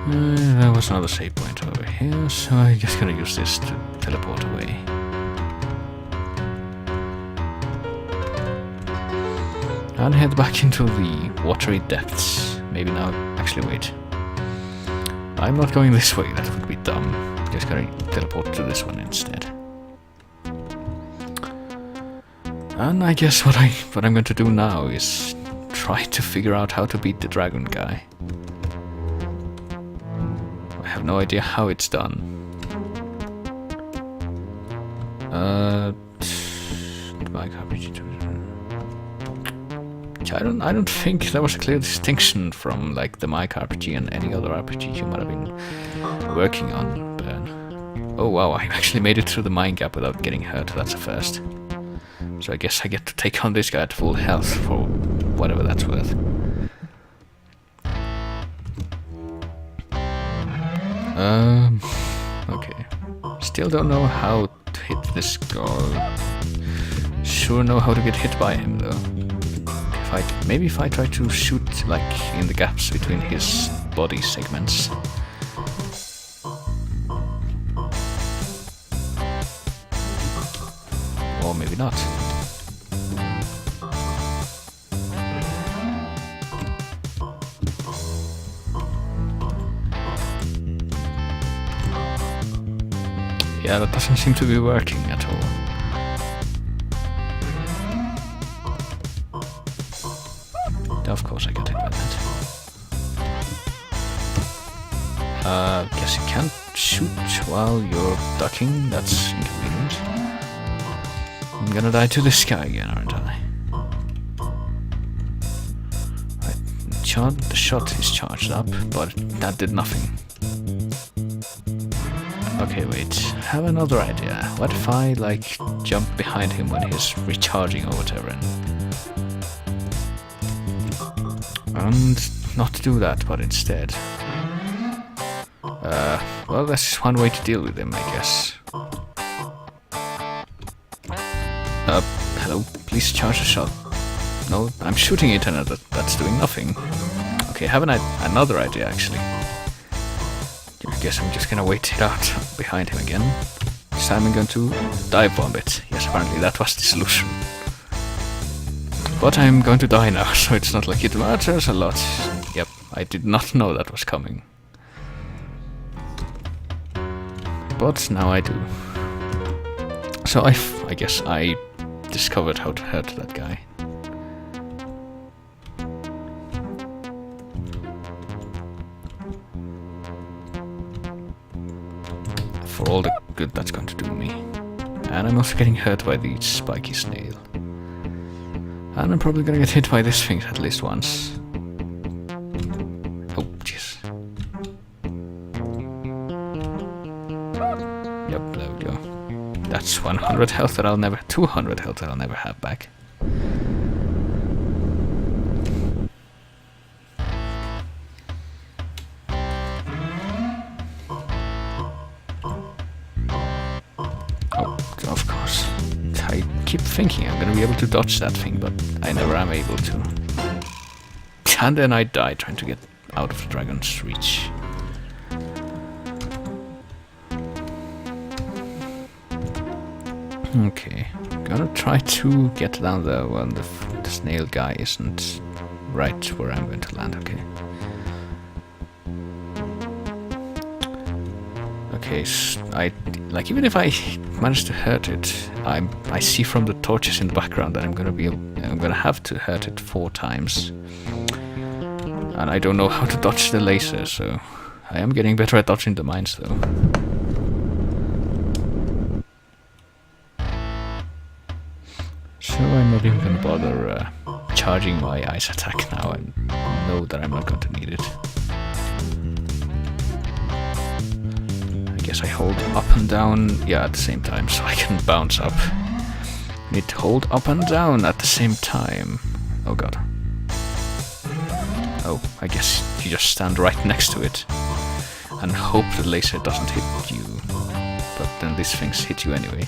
There was another save point over here, so I'm just gonna use this to teleport away. And head back into the watery depths. Maybe now, actually wait. I'm not going this way, that would be dumb. Just gonna teleport to this one instead. And I guess what I'm going to do now is try to figure out how to beat the dragon guy. I have no idea how it's done. I don't think there was a clear distinction from like the Mike RPG and any other RPG you might have been working on, Ben. Oh wow, I actually made it through the mine gap without getting hurt, that's a first. So I guess I get to take on this guy at full health for whatever that's worth. Okay. Still don't know how to hit this guy. Sure know how to get hit by him though. Maybe if I try to shoot like in the gaps between his body segments. Or maybe not. Yeah, that doesn't seem to be working at all. Of course I get hit by that. Guess you can't shoot while you're ducking, that's inconvenient. I'm gonna die to this guy again, aren't I? Right, the shot is charged up, but that did nothing. Okay, wait, have another idea. What if I, like, jump behind him when he's recharging or whatever and not do that, but instead... well, that's just one way to deal with him, I guess. Hello, please charge the shot. No, I'm shooting it and that's doing nothing. Okay, have another idea, actually. I guess I'm just gonna wait it out behind him again. This time I'm going to dive bomb it. Yes, apparently that was the solution. But I'm going to die now, so it's not like it matters a lot. Yep, I did not know that was coming. But now I do. So I guess I discovered how to hurt that guy. For all the good that's going to do me. And I'm also getting hurt by the spiky snail. And I'm probably gonna get hit by this thing at least once. Oh, jeez. Yep, there we go. That's 100 health that 200 health that I'll never have back. I keep thinking I'm gonna be able to dodge that thing, but I never am able to. And then I die trying to get out of the dragon's reach. Okay, gonna try to get down there when the snail guy isn't right where I'm going to land, okay. Okay, even if I manage to hurt it, I see from the torches in the background that I'm gonna have to hurt it 4 times, and I don't know how to dodge the laser, so I am getting better at dodging the mines though. So I'm not even gonna bother charging my ice attack now and know that I'm not going to need it. I guess I hold up and down, yeah, at the same time, so I can bounce up. Need to hold up and down at the same time. Oh god. Oh, I guess you just stand right next to it and hope the laser doesn't hit you. But then these things hit you anyway.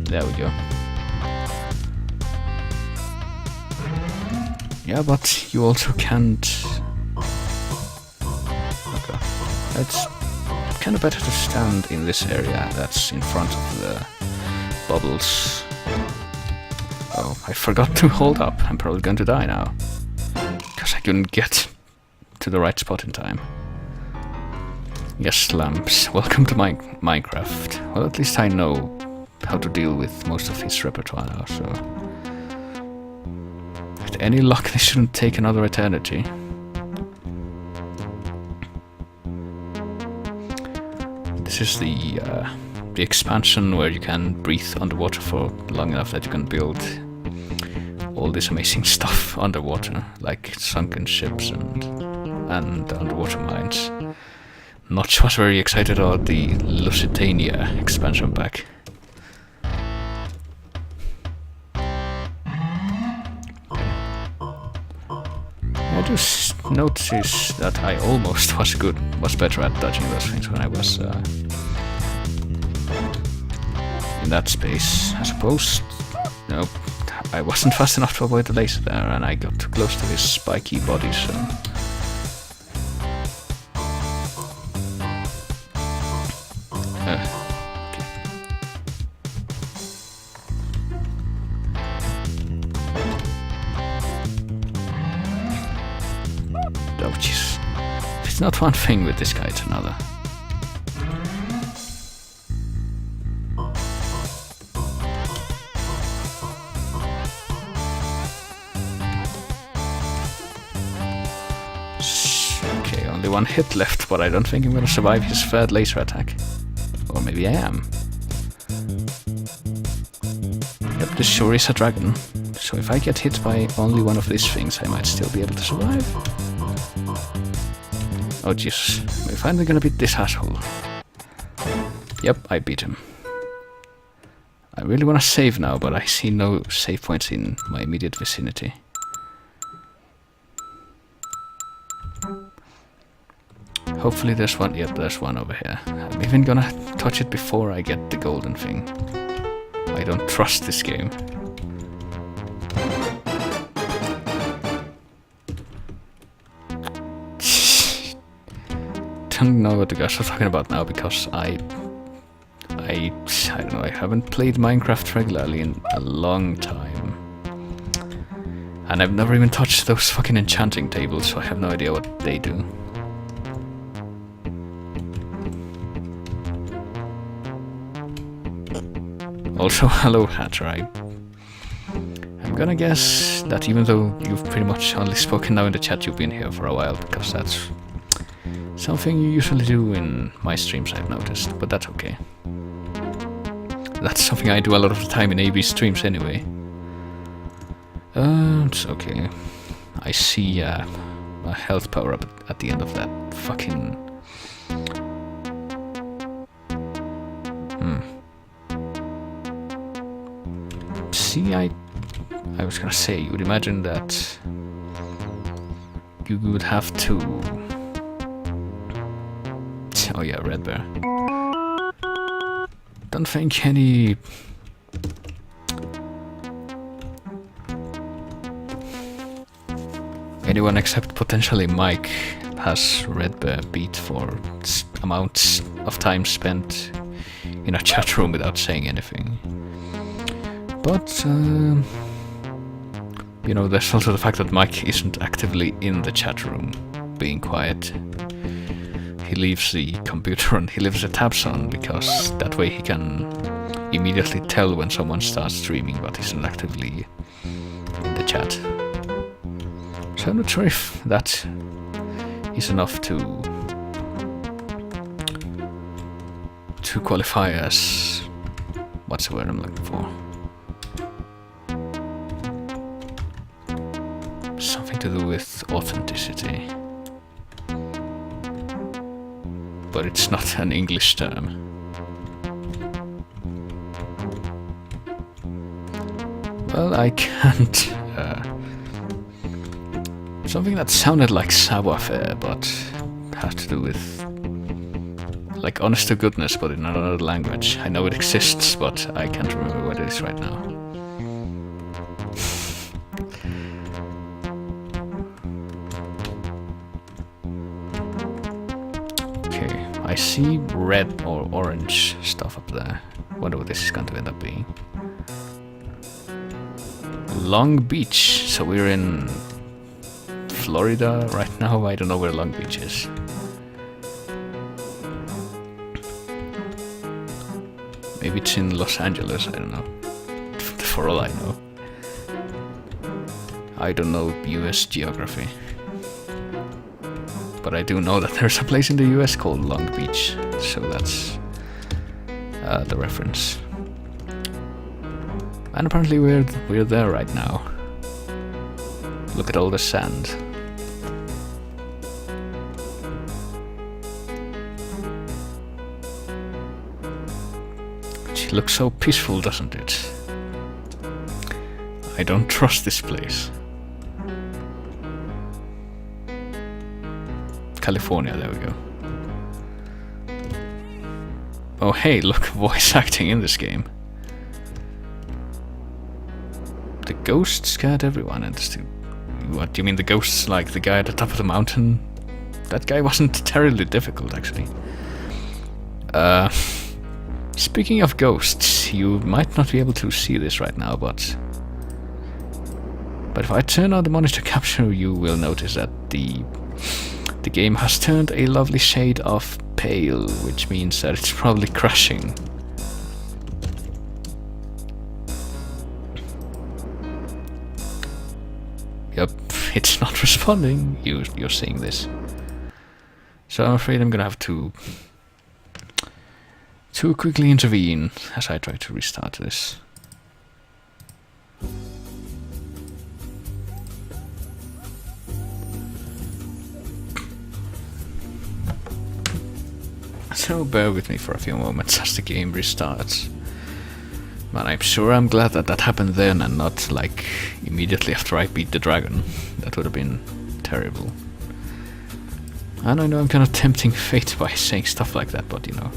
There we go. Yeah, but you also can't... Okay. It's kind of better to stand in this area that's in front of the bubbles. Oh, I forgot to hold up. I'm probably going to die now. Because I couldn't get to the right spot in time. Yes, lamps. Welcome to Minecraft. Well, at least I know how to deal with most of his repertoire now, so... With any luck, this shouldn't take another eternity. This is the expansion where you can breathe underwater for long enough that you can build all this amazing stuff underwater, like sunken ships and underwater mines. Notch was very excited about the Lusitania expansion pack. I just noticed that I almost was better at dodging those things when I was in that space. I suppose, nope, I wasn't fast enough to avoid the laser there, and I got too close to his spiky body, so... okay. Oh, jeez. It's not one thing with this guy, it's another. Okay, only one hit left, but I don't think I'm gonna survive his third laser attack. Or maybe I am. Yep, this sure is a dragon. So if I get hit by only one of these things, I might still be able to survive. Oh jeez, we're finally gonna beat this asshole. Yep, I beat him. I really wanna save now, but I see no save points in my immediate vicinity. Hopefully there's one, yep, there's one over here. I'm even gonna touch it before I get the golden thing. I don't trust this game. I don't know what the guys are talking about now, because I don't know, I haven't played Minecraft regularly in a long time. And I've never even touched those fucking enchanting tables, so I have no idea what they do. Also, hello Hatter, I'm gonna guess that even though you've pretty much only spoken now in the chat, you've been here for a while, because that's something you usually do in my streams, I've noticed, but that's okay. That's something I do a lot of the time in AB streams anyway. It's okay. I see a health power up at the end of that fucking... See, I was gonna say, you would imagine that you would have to... Oh yeah, red bear. Don't think anyone except potentially Mike has red bear beat for amounts of time spent in a chat room without saying anything. But, you know, there's also the fact that Mike isn't actively in the chat room, being quiet. He leaves the computer and he leaves the tabs on, because that way he can immediately tell when someone starts streaming, but isn't actively in the chat. So I'm not sure if that is enough to to qualify as... what's the word I'm looking for? Something to do with authenticity. But it's not an English term. Well, I can't... something that sounded like savoir-faire, but had to do with... like honest to goodness, but in another language. I know it exists, but I can't remember what it is right now. Okay, I see red or orange stuff up there. Wonder what this is going to end up being. Long Beach. So we're in Florida right now. I don't know where Long Beach is. Maybe it's in Los Angeles, I don't know. For all I know. I don't know US geography. But I do know that there's a place in the US called Long Beach. So that's the reference. And apparently we're there right now. Look at all the sand. It looks so peaceful, doesn't it? I don't trust this place. California, there we go. Oh hey, look, voice acting in this game. The ghost scared everyone, and what do you mean the ghosts, like the guy at the top of the mountain? That guy wasn't terribly difficult, actually. Speaking of ghosts, you might not be able to see this right now, but if I turn on the monitor capture, you will notice that the game has turned a lovely shade of pale, which means that it's probably crashing. Yep, it's not responding. You're seeing this. So I'm afraid I'm gonna have to quickly intervene as I try to restart this. So bear with me for a few moments as the game restarts. But I'm sure I'm glad that that happened then and not like immediately after I beat the dragon. That would have been terrible. And I know I'm kind of tempting fate by saying stuff like that, but you know.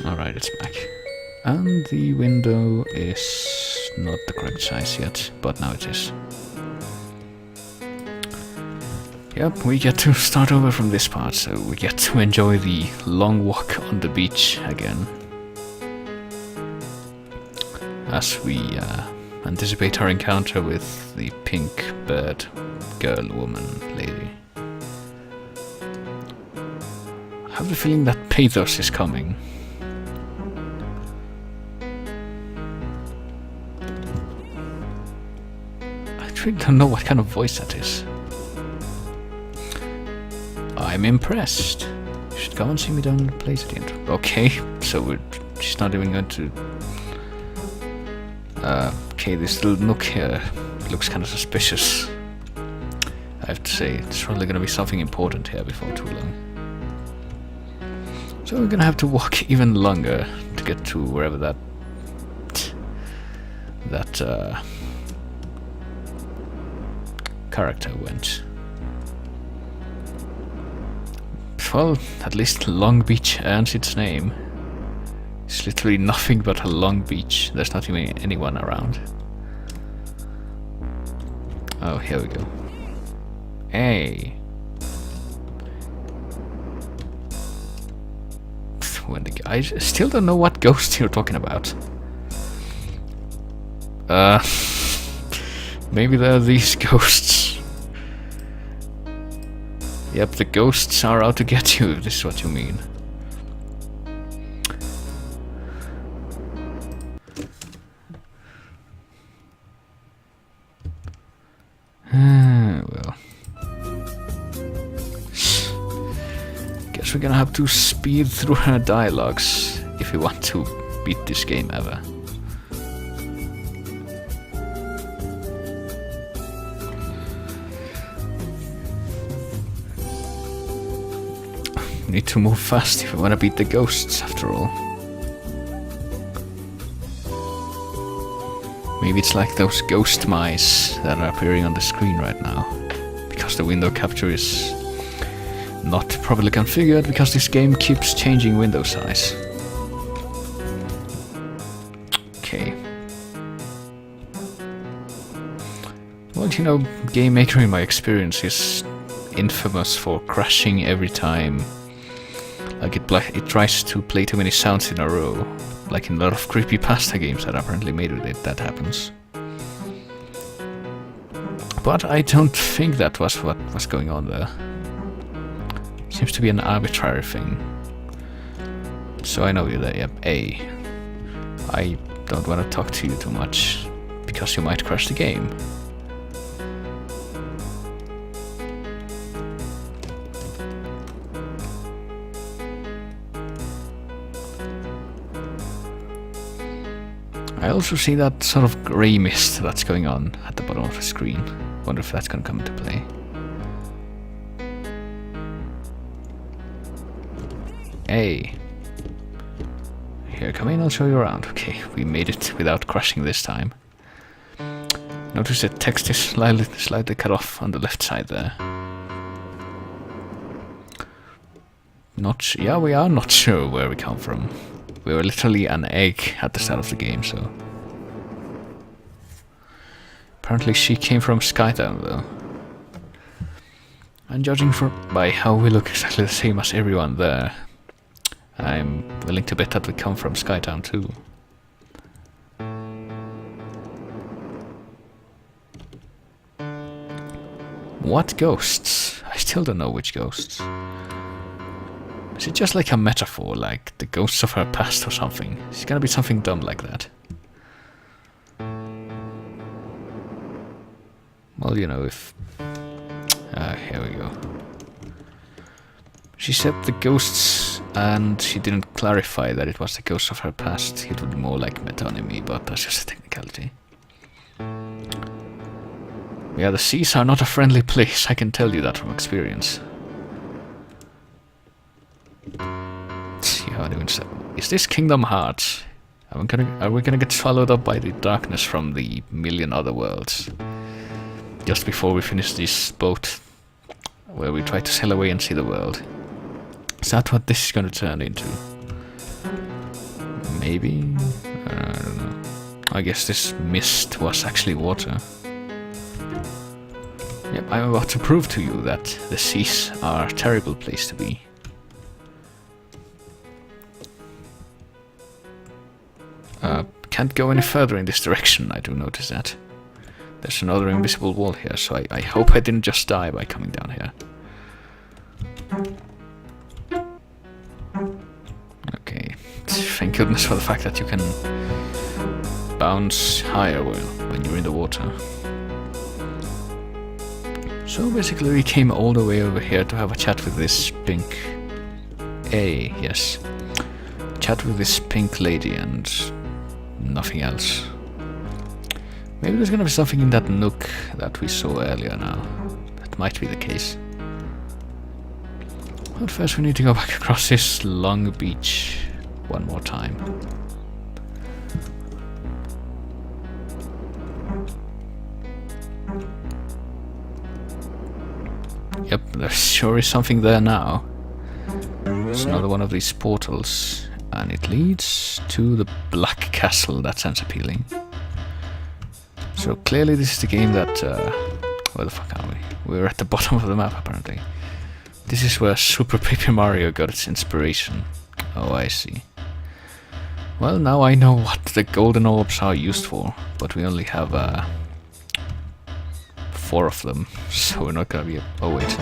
Alright, it's back. And the window is not the correct size yet, but now it is. Yep, we get to start over from this part, so we get to enjoy the long walk on the beach again. As we anticipate our encounter with the pink bird girl, woman, lady. I have the feeling that pathos is coming. I really don't know what kind of voice that is. I'm impressed. You should come and see me down in the place at the end. Okay, so she's not even going to... okay, this little nook here looks kind of suspicious. I have to say, it's probably going to be something important here before too long. So we're going to have to walk even longer to get to wherever that character went. Well, at least Long Beach earns its name. It's literally nothing but a long beach. There's not even anyone around. Oh, here we go. Hey. When I still don't know what ghost you're talking about. Maybe they're these ghosts. Yep, the ghosts are out to get you, if this is what you mean. Well. Guess we're gonna have to speed through her dialogues if we want to beat this game ever. We need to move fast if we want to beat the ghosts after all. Maybe it's like those ghost mice that are appearing on the screen right now. Because the window capture is not properly configured, because this game keeps changing window size. Okay. Well, you know, Game Maker in my experience is infamous for crashing every time. Like it tries to play too many sounds in a row. Like in a lot of creepypasta games that are apparently made with it, that happens. But I don't think that was what was going on there. Seems to be an arbitrary thing. So I know you're there, yep. A. I don't want to talk to you too much, because you might crash the game. I also see that sort of grey mist that's going on at the bottom of the screen. Wonder if that's gonna come into play. Hey. Here, come in, I'll show you around. Okay, we made it without crashing this time. Notice the text is slightly cut off on the left side there. Yeah, we are not sure where we come from. We were literally an egg at the start of the game, so... Apparently she came from Skytown, though. And judging by how we look exactly the same as everyone there, I'm willing to bet that we come from Skytown, too. What ghosts? I still don't know which ghosts. Is it just like a metaphor, like the ghosts of her past or something? It's gonna be something dumb like that. Well, you know, if... here we go. She said the ghosts, and she didn't clarify that it was the ghosts of her past. It would be more like metonymy, but that's just a technicality. Yeah, the seas are not a friendly place, I can tell you that from experience. Is this Kingdom Hearts? Are we gonna get swallowed up by the darkness from the million other worlds? Just before we finish this boat, where we try to sail away and see the world. Is that what this is gonna turn into? Maybe? I don't know. I guess this mist was actually water. Yep, I'm about to prove to you that the seas are a terrible place to be. Can't go any further in this direction, I do notice that. There's another invisible wall here, so I hope I didn't just die by coming down here. Okay, thank goodness for the fact that you can bounce higher when you're in the water. So basically we came all the way over here to have a chat with this pink... yes. Chat with this pink lady and... nothing else. Maybe there's gonna be something in that nook that we saw earlier now. That might be the case. But first we need to go back across this long beach one more time. Yep, there sure is something there now. It's another one of these portals. And it leads to the Black Castle. That sounds appealing. So clearly this is the game that... where the fuck are we? We're at the bottom of the map, apparently. This is where Super Paper Mario got its inspiration. Oh, I see. Well, now I know what the golden orbs are used for. But we only have 4 of them. So we're not gonna be... Oh, wait.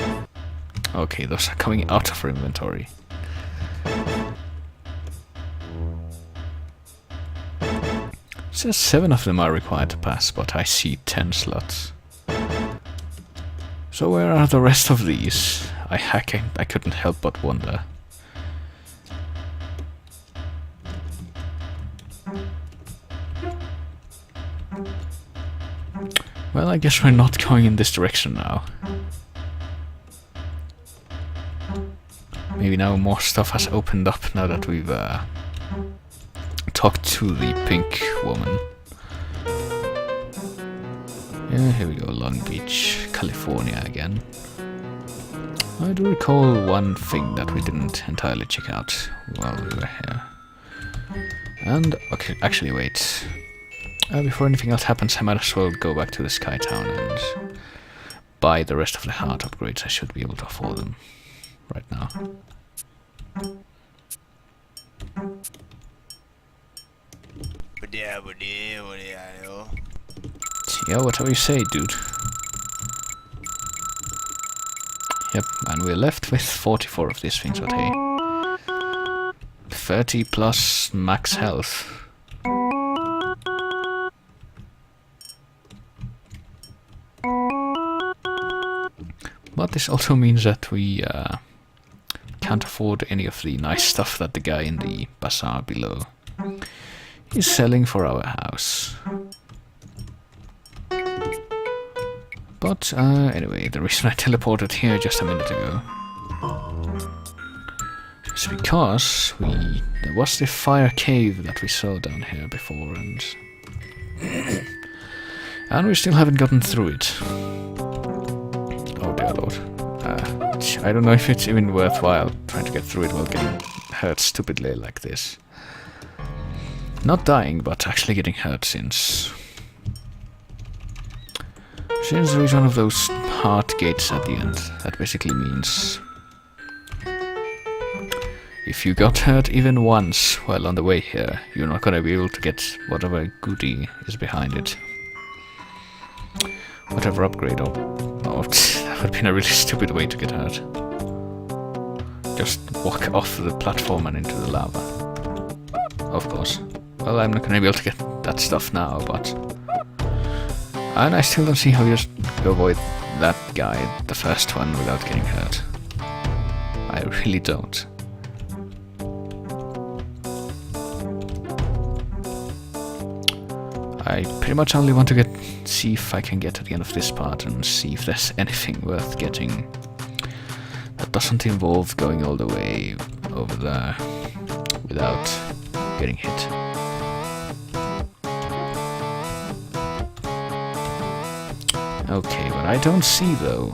Okay, those are coming out of our inventory. It says 7 of them are required to pass, but I see 10 slots. So where are the rest of these? I couldn't help but wonder. Well, I guess we're not going in this direction now. Maybe now more stuff has opened up now that we've talked to the pink woman. Yeah, here we go, Long Beach, California again. I do recall one thing that we didn't entirely check out while we were here. And, okay, actually wait. Before anything else happens, I might as well go back to the Sky Town and buy the rest of the heart upgrades. I should be able to afford them right now. Yeah, whatever you say, dude. Yep, and we're left with 44 of these things, but hey. 30 plus max health. But this also means that we can't afford any of the nice stuff that the guy in the bazaar below is selling for our house. But anyway, the reason I teleported here just a minute ago is because there was the fire cave that we saw down here before, and we still haven't gotten through it. Oh dear lord. I don't know if it's even worthwhile trying to get through it while getting hurt stupidly like this. Not dying, but actually getting hurt since there is one of those heart gates at the end. That basically means if you got hurt even once while on the way here, you're not gonna be able to get whatever goodie is behind it. Whatever upgrade or... Oh, that would have been a really stupid way to get hurt. Just walk off the platform and into the lava. Of course. Well, I'm not gonna be able to get that stuff now, but... And I still don't see how you just avoid that guy, the first one, without getting hurt. I really don't. I pretty much only want to see if I can get to the end of this part and see if there's anything worth getting that doesn't involve going all the way over there without getting hit. Okay, what I don't see though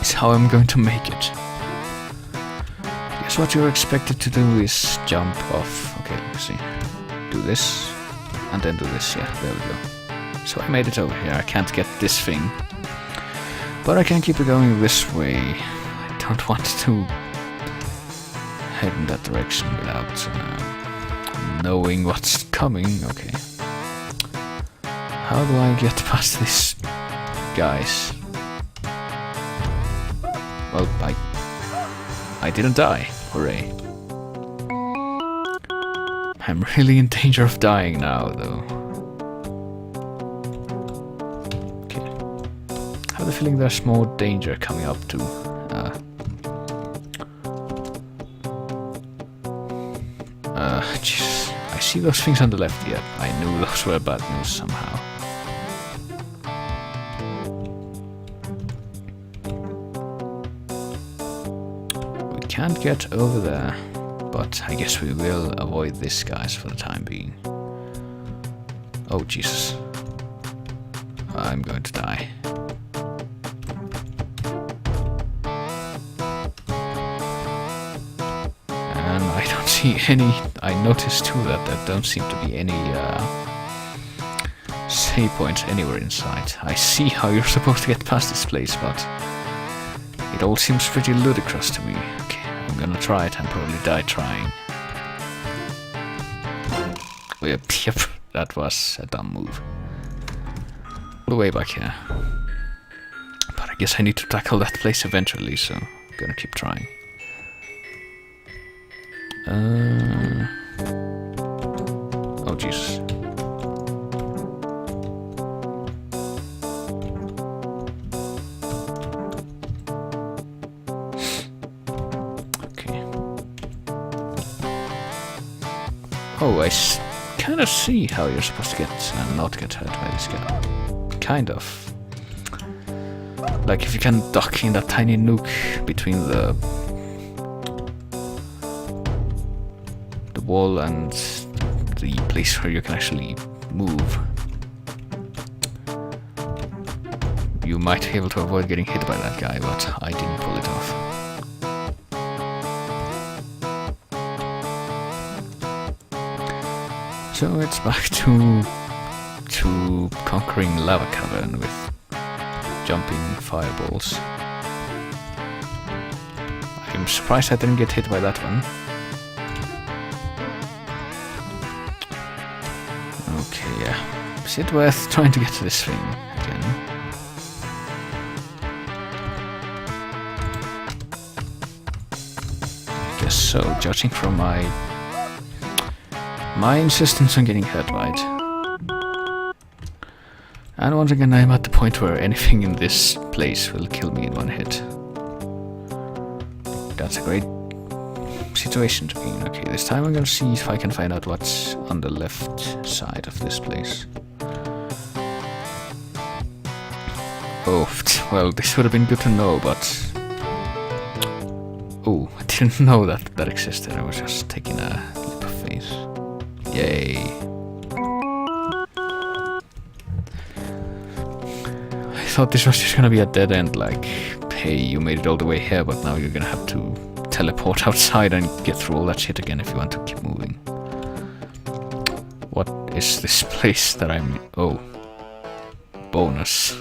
is how I'm going to make it. Guess what you're expected to do is jump off. Okay, let's see. Do this, and then do this. Yeah, there we go. So I made it over here. I can't get this thing, but I can keep it going this way. I don't want to head in that direction without knowing what's coming. Okay. How do I get past these guys? Well, I didn't die. Hooray. I'm really in danger of dying now, though. Okay. I have the feeling there's more danger coming up too. Jesus. I see those things on the left. Yep, I knew those were bad news somehow. Can't get over there, but I guess we will avoid these guys for the time being. Oh Jesus. I'm going to die. And I don't see any... I noticed too that there don't seem to be any save points anywhere in sight. I see how you're supposed to get past this place, but it all seems pretty ludicrous to me. Okay. I'm gonna try it and probably die trying. Yep, that was a dumb move. All the way back here. But I guess I need to tackle that place eventually, so I'm gonna keep trying. Oh Jesus. Oh, I kind of see how you're supposed to get not get hurt by this guy. Kind of. Like if you can duck in that tiny nook between the wall and the place where you can actually move, you might be able to avoid getting hit by that guy, but I didn't pull it off. So it's back to conquering lava cavern with jumping fireballs. I'm surprised I didn't get hit by that one. Okay, yeah. Is it worth trying to get to this thing again? Guess so, judging from my insistence on getting hurt by it. And once again, I'm at the point where anything in this place will kill me in one hit. That's a great situation to be in. Okay, this time I'm gonna see if I can find out what's on the left side of this place. Oh, well, this would have been good to know, but... Oh, I didn't know that existed. I was just taking a leap of faith. Yay. I thought this was just gonna be a dead end, like, hey, you made it all the way here, but now you're gonna have to teleport outside and get through all that shit again if you want to keep moving. What is this place that I'm... Oh. Bonus.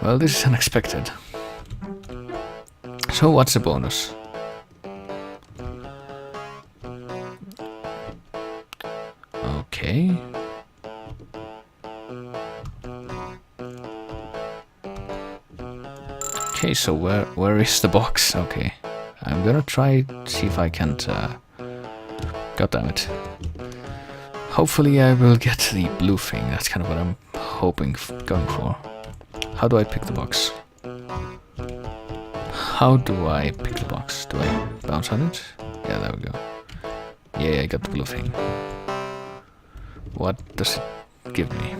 Well, this is unexpected. So what's the bonus? Okay. Okay, so where is the box? Okay. I'm gonna try see if I can't God damn it. Hopefully I will get the blue thing. That's kind of what I'm going for. How do I pick the box? How do I pick the box? Do I bounce on it? Yeah, there we go. Yeah, I got the blue thing. What does it give me?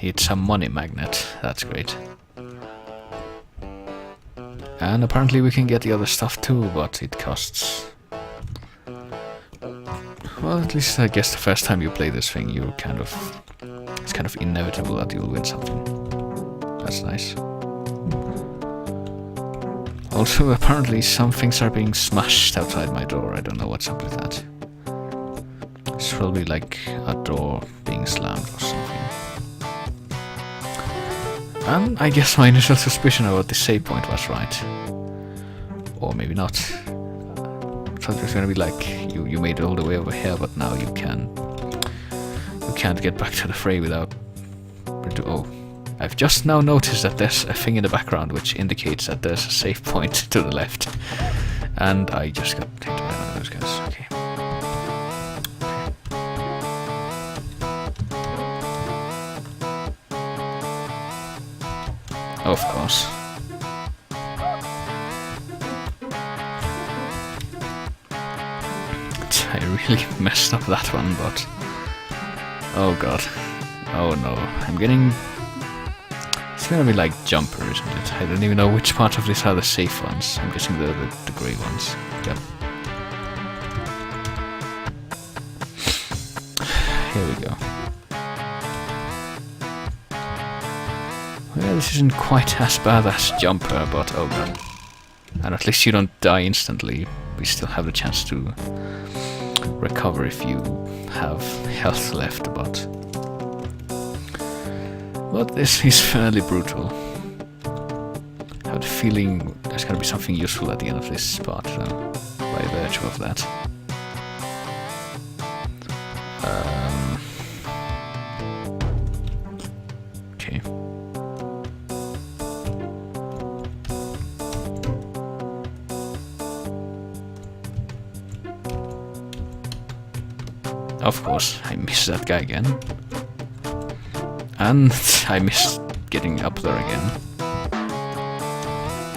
It's a money magnet. That's great. And apparently we can get the other stuff too, but it costs... Well, at least I guess the first time you play this thing, you're kind of... It's kind of inevitable that you'll win something. That's nice. Also, apparently some things are being smashed outside my door. I don't know what's up with that. It's probably like a door being slammed or something. And I guess my initial suspicion about the save point was right. Or maybe not. I thought it was gonna be like, you made it all the way over here, but now you can't get back to the fray without... Oh, I've just now noticed that there's a thing in the background which indicates that there's a save point to the left. And I just got hit by one of those guys. Okay. Of course. I really messed up that one, but... Oh god. Oh no. I'm getting... It's gonna be like jumper, isn't it? I don't even know which part of this are the safe ones. I'm guessing the grey ones. Yep. Here we go. Well, this isn't quite as bad as jumper, but oh god. And at least you don't die instantly. We still have the chance to recover if you have health left, but this is fairly brutal. I have the feeling there's gonna be something useful at the end of this part, though, by virtue of that. Okay. Of course, I missed that guy again. And I missed getting up there again.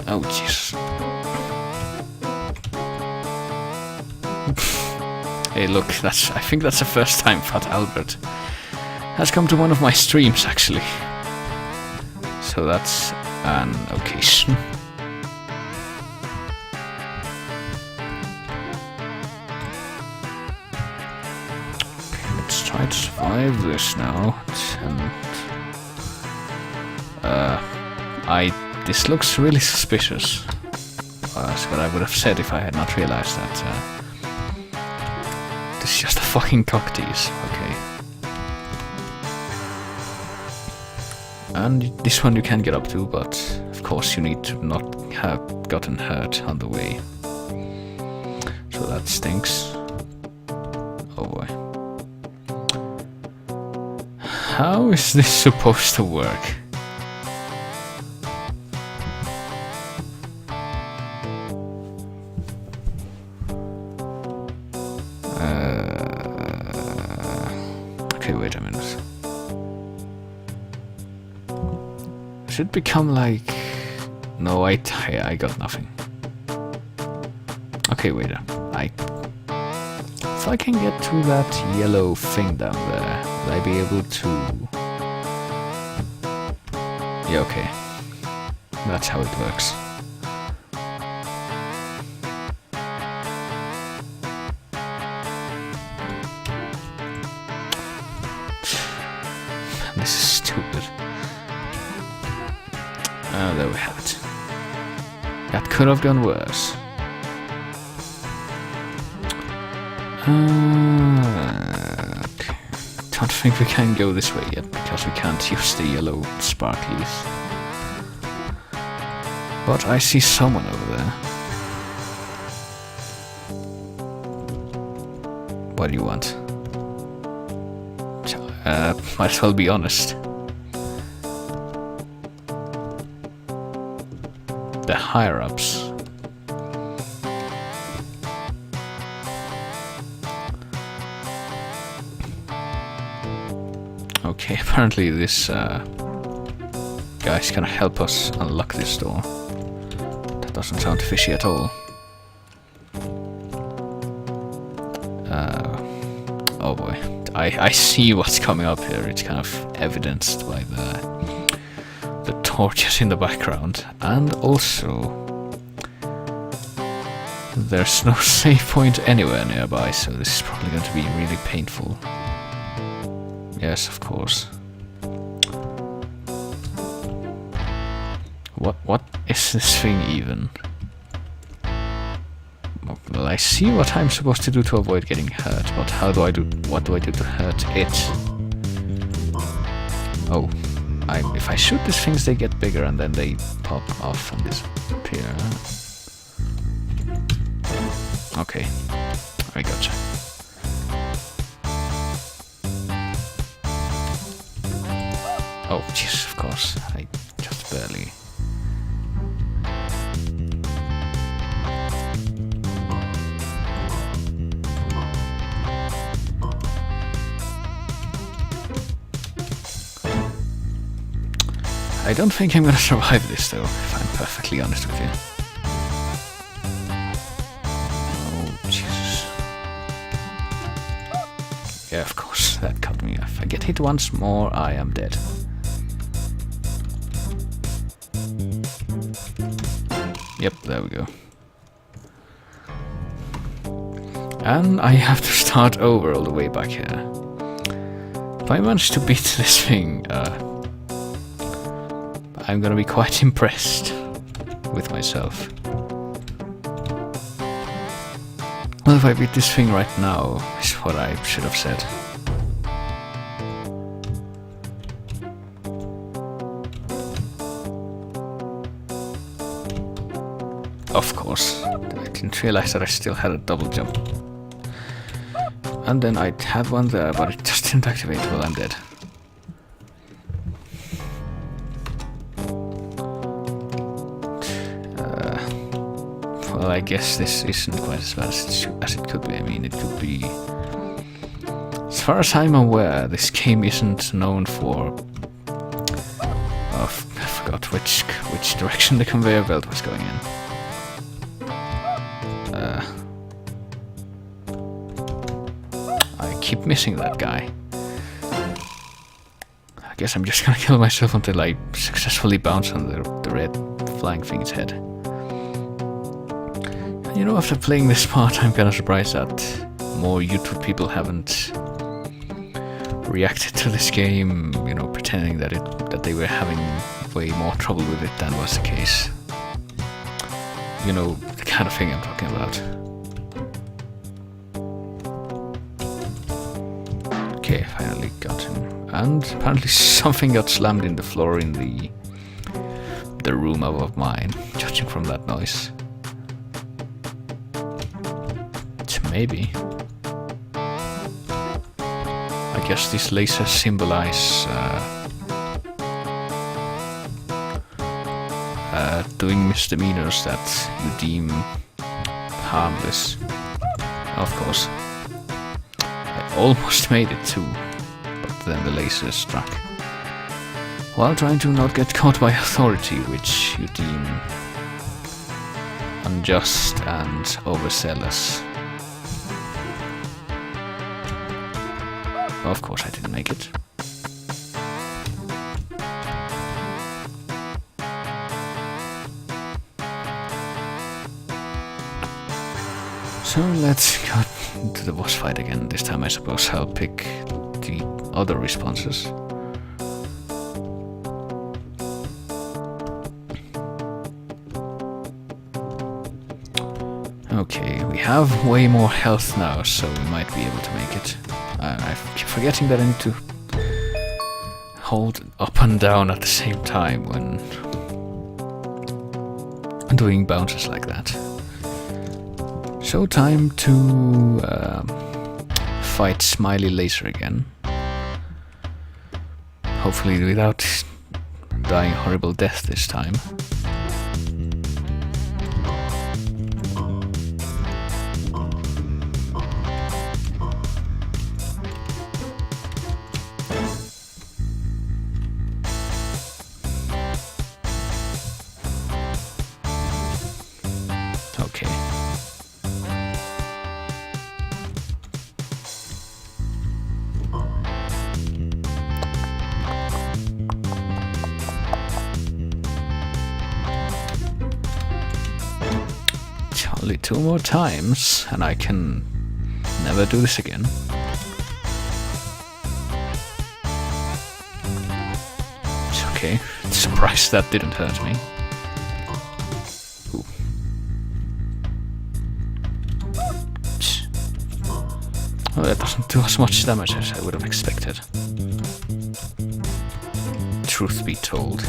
Oh, jeez. Hey, look, I think that's the first time Fat Albert has come to one of my streams, actually. So that's an occasion. Okay, let's try to survive this now. This looks really suspicious. That's what I would have said if I had not realized that. This is just a fucking cocktease, okay. And this one you can get up to, but of course you need to not have gotten hurt on the way. So that stinks. Oh boy. How is this supposed to work? Okay, wait a minute. Should become like... No, I got nothing. Okay, wait. If I can get to that yellow thing down there, will I be able to... Yeah, okay. That's how it works. This is stupid. Oh, there we have it. That could have gone worse. Okay. Don't think we can go this way yet, because we can't use the yellow sparklies. But I see someone over there. What do you want? Might as well be honest. The higher-ups. Okay, apparently this guy's gonna help us unlock this door. That doesn't sound fishy at all. Oh boy. I see what's coming up here. It's kind of evidenced by the torches in the background. And also, there's no save point anywhere nearby, so this is probably going to be really painful. Yes, of course. What is this thing even? Well, I see what I'm supposed to do to avoid getting hurt, but what do I do to hurt it? Oh, if I shoot these things, they get bigger and then they pop off and disappear. Okay, I gotcha. Oh, jeez, of course, I just barely... I don't think I'm gonna survive this though, if I'm perfectly honest with you. Oh, Jesus. Yeah, of course, that cut me. If I get hit once more, I am dead. Yep, there we go. And I have to start over all the way back here. If I manage to beat this thing, I'm gonna be quite impressed with myself. Well, if I beat this thing right now, is what I should have said. Of course, I didn't realize that I still had a double jump. And then I had one there, but it just didn't activate. Well, I'm dead. Well, I guess this isn't quite as bad as it could be. I mean, it could be... As far as I'm aware, this game isn't known for... Oh, I forgot which direction the conveyor belt was going in. keep missing that guy. I guess I'm just gonna kill myself until I successfully bounce on the red flying thing's head. And you know, after playing this part, I'm kinda surprised that more YouTube people haven't reacted to this game, you know, pretending that they were having way more trouble with it than was the case. You know, the kind of thing I'm talking about. Okay, finally got him. And apparently something got slammed in the floor in the room above mine, judging from that noise. So maybe. I guess these lasers symbolize doing misdemeanors that you deem harmless. Of course. I almost made it too, but then the laser struck. While trying to not get caught by authority, which you deem unjust and overzealous. Of course I didn't make it. So let's go to the boss fight again. This time I suppose I'll pick the other responses. Okay, we have way more health now, so we might be able to make it. I keep forgetting that I need to hold up and down at the same time when doing bounces like that. So time to fight Smiley Laser again. Hopefully without dying a horrible death this time. Okay. Only 2 more times, and I can never do this again. It's okay. Surprised that didn't hurt me. Ooh. Oh, that doesn't do as much damage as I would have expected. Truth be told.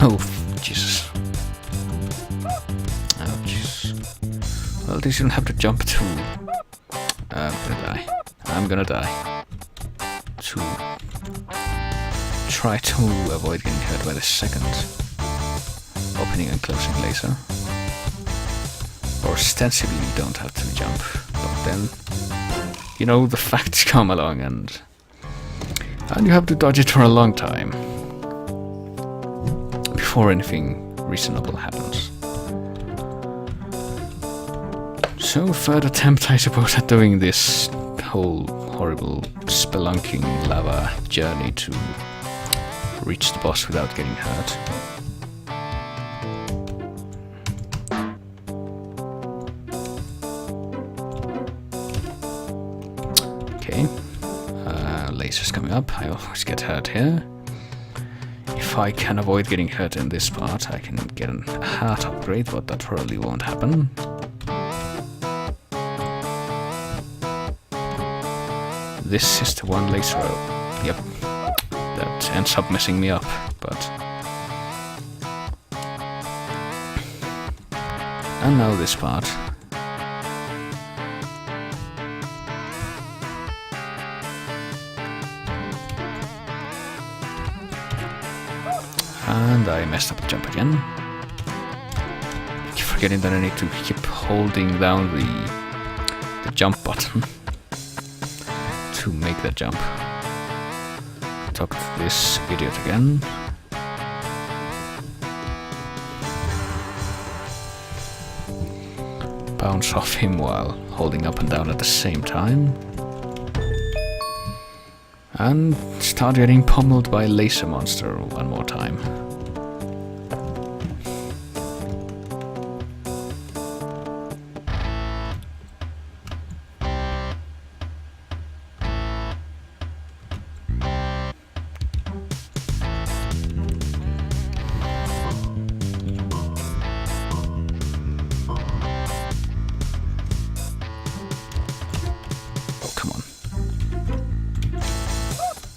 Oh, Jesus. Oh, jeez. Well, they shouldn't have to jump too. I'm gonna die. I'm gonna die. To try to avoid getting hurt by the second opening and closing laser. Or ostensibly you don't have to jump, but then, you know, the facts come along and you have to dodge it for a long time before anything reasonable happens. So, third attempt, I suppose, at doing this whole horrible spelunking lava journey to reach the boss without getting hurt. Okay, lasers coming up. I always get hurt here. If I can avoid getting hurt in this part, I can get a heart upgrade, but that probably won't happen. This is the one laser. Yep, that ends up messing me up, but... And now this part. And I messed up the jump again. Keep forgetting that I need to keep holding down the jump button to make that jump. Talk to this idiot again. bounce off him while holding up and down at the same time. And start getting pummeled by a laser monster one more time.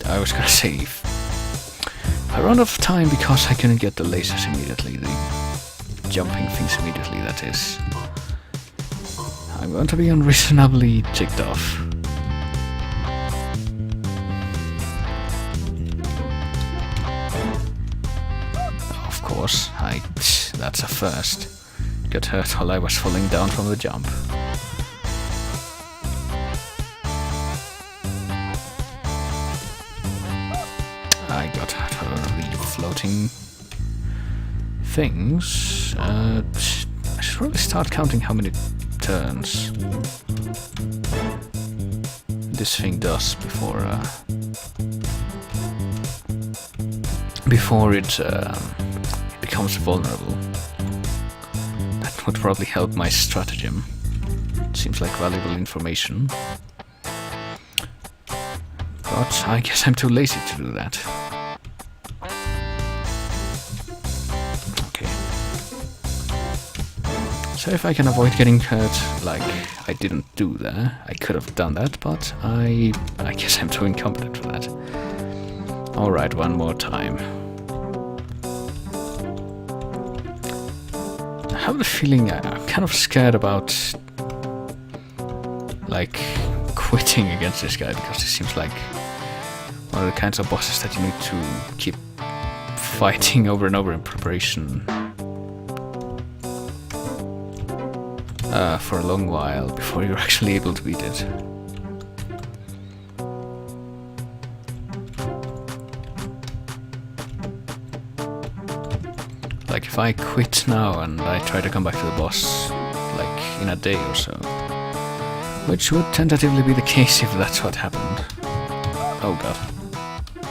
I was gonna save. I ran out of time because I couldn't get the lasers immediately, the jumping things immediately, that is. I'm going to be unreasonably ticked off. Of course, that's a first. Got hurt while I was falling down from the jump. I got one of the floating things. I should probably start counting how many turns this thing does before it becomes vulnerable. That would probably help my stratagem. Seems like valuable information. But I guess I'm too lazy to do that. Okay. So if I can avoid getting hurt like I didn't do there, I could have done that, but I guess I'm too incompetent for that. Alright, one more time. I have the feeling I'm kind of scared about like quitting against this guy, because it seems like one of the kinds of bosses that you need to keep fighting over and over in preparation for a long while before you're actually able to beat it. Like if I quit now and I try to come back to the boss like in a day or so, which would tentatively be the case if that's what happened. Oh god.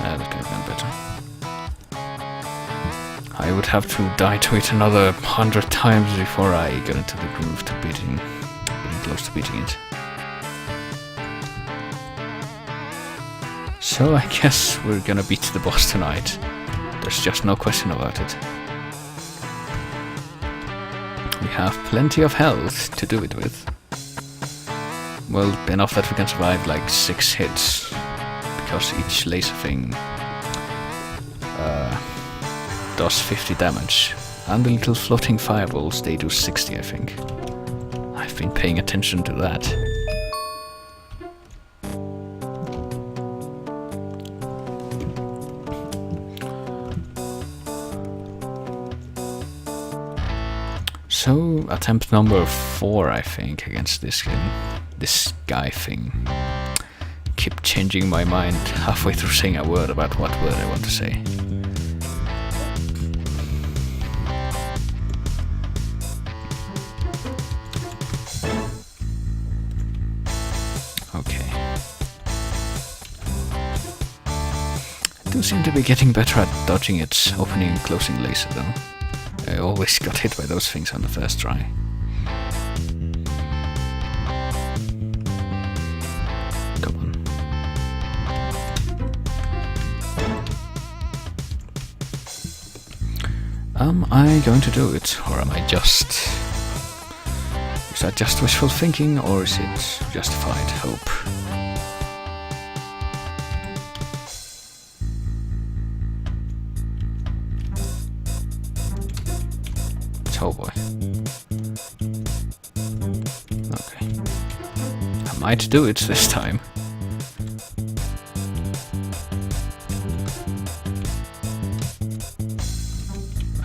That could have been better. I would have to die to it another 100 times before I got into the groove to getting close to beating it. So I guess we're gonna beat the boss tonight. There's just no question about it. We have plenty of health to do it with. Well, enough that we can survive like 6 hits, because each laser thing does 50 damage, and the little floating fireballs, they do 60, I think. I've been paying attention to that. So, attempt number 4, I think, against this guy thing. Keep changing my mind halfway through saying a word about what word I want to say. Okay. I do seem to be getting better at dodging its opening and closing laser though. I always got hit by those things on the first try. Come on. Am I going to do it, or am I just... Is that just wishful thinking, or is it justified hope? Oh boy. Okay. I might do it this time.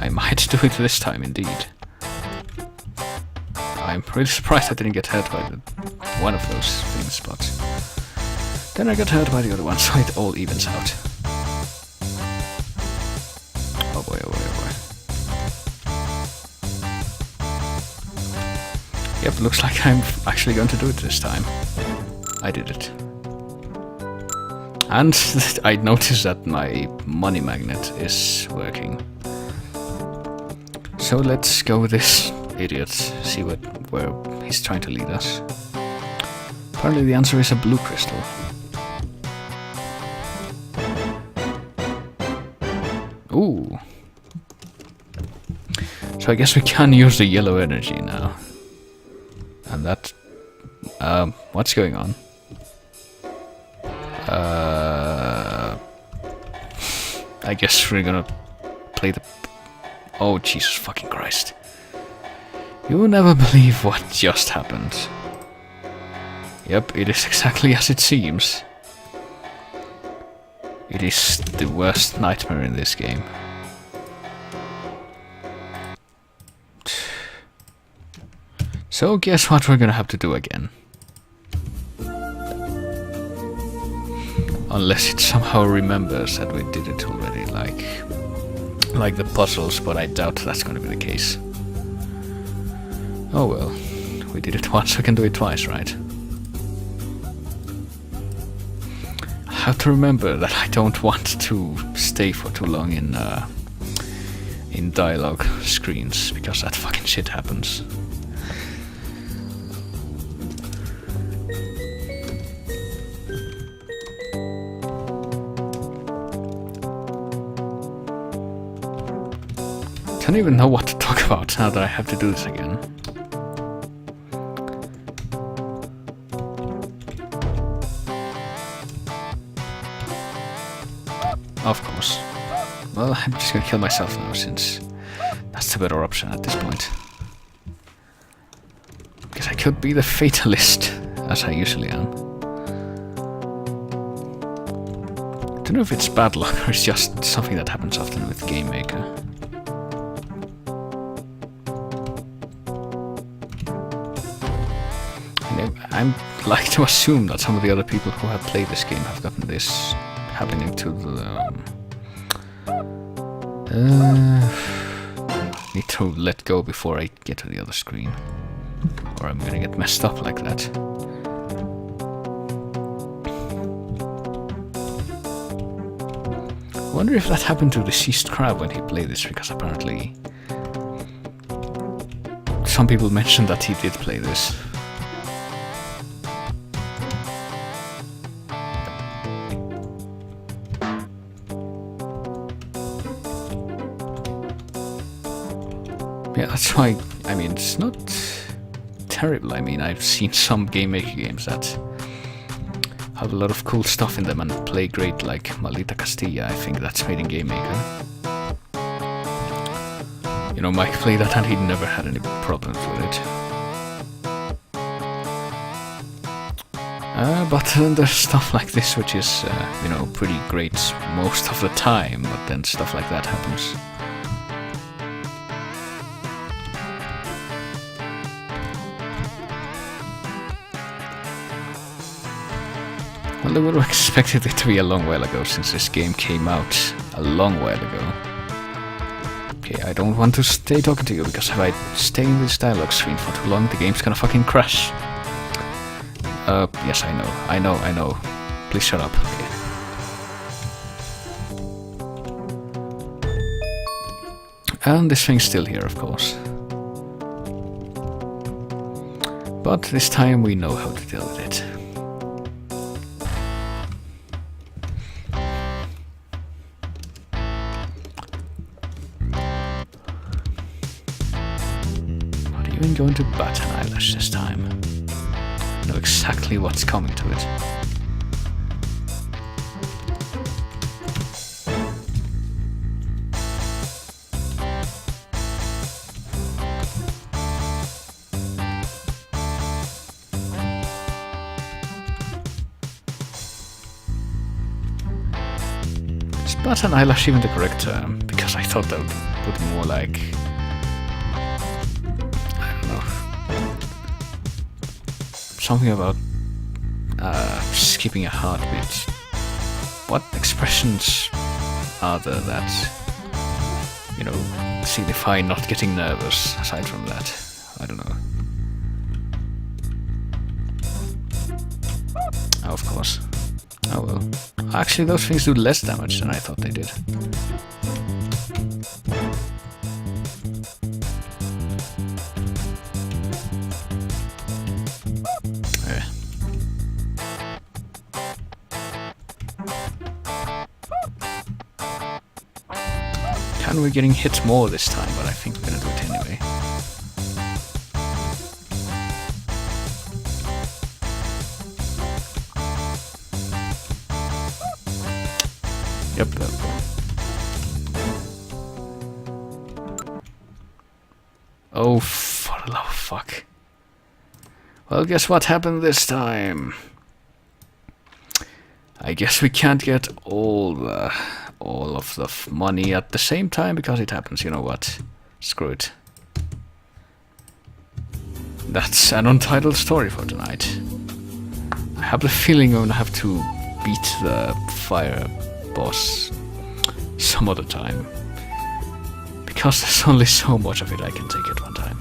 I might do it this time indeed. I'm really surprised I didn't get hurt by one of those things, but then I got hurt by the other one, so it all evens out. Oh boy, oh boy, oh boy. Yep, looks like I'm actually going to do it this time. I did it. And I noticed that my money magnet is working. So let's go with this idiot, see where he's trying to lead us. Apparently the answer is a blue crystal. Ooh. So I guess we can use the yellow energy now. And that... what's going on? I guess we're gonna play the... Oh, Jesus fucking Christ. You will never believe what just happened. Yep, it is exactly as it seems. It is the worst nightmare in this game. So guess what we're gonna have to do again. Unless it somehow remembers that we did it already, like the puzzles, but I doubt that's gonna be the case. Oh well, we did it once, we can do it twice, right? I have to remember that I don't want to stay for too long in dialogue screens, because that fucking shit happens. I don't even know what to talk about now that I have to do this again. Of course. Well, I'm just gonna kill myself now, since that's the better option at this point. Because I could be the fatalist, as I usually am. I don't know if it's bad luck or it's just something that happens often with Game Maker. I'm like to assume that some of the other people who have played this game have gotten this happening to them. Need to let go before I get to the other screen, or I'm gonna get messed up like that. I wonder if that happened to the Deceased Crab when he played this, because apparently some people mentioned that he did play this. Yeah, that's why, I mean, it's not terrible. I mean, I've seen some Game Maker games that have a lot of cool stuff in them and play great, like Maldita Castilla. I think that's made in Game Maker. You know, Mike played that and he never had any problems with it. But then there's stuff like this which is, you know, pretty great most of the time, but then stuff like that happens. Well, I would have expected it to be a long while ago, since this game came out a long while ago. Okay, I don't want to stay talking to you, because if I stay in this dialogue screen for too long, the game's gonna fucking crash. Yes, I know. Please shut up. Okay. And this thing's still here, of course. But this time we know how to deal with it. Even going to bat an eyelash this time. Know exactly what's coming to it. Is bat an eyelash even the correct term? Because I thought that would be more like... something about skipping a heartbeat. What expressions are there that, you know, signify not getting nervous, aside from that? I don't know. Oh, of course. Oh well. Actually, those things do less damage than I thought they did. And we're getting hit more this time, but I think we're gonna do it anyway. Yep. Oh, for the love of fuck. Well, guess what happened this time? I guess we can't get all of the money at the same time because it happens. You know what? Screw it. That's an Untitled story for tonight. I have the feeling I'm gonna have to beat the fire boss some other time. Because there's only so much of it I can take at one time.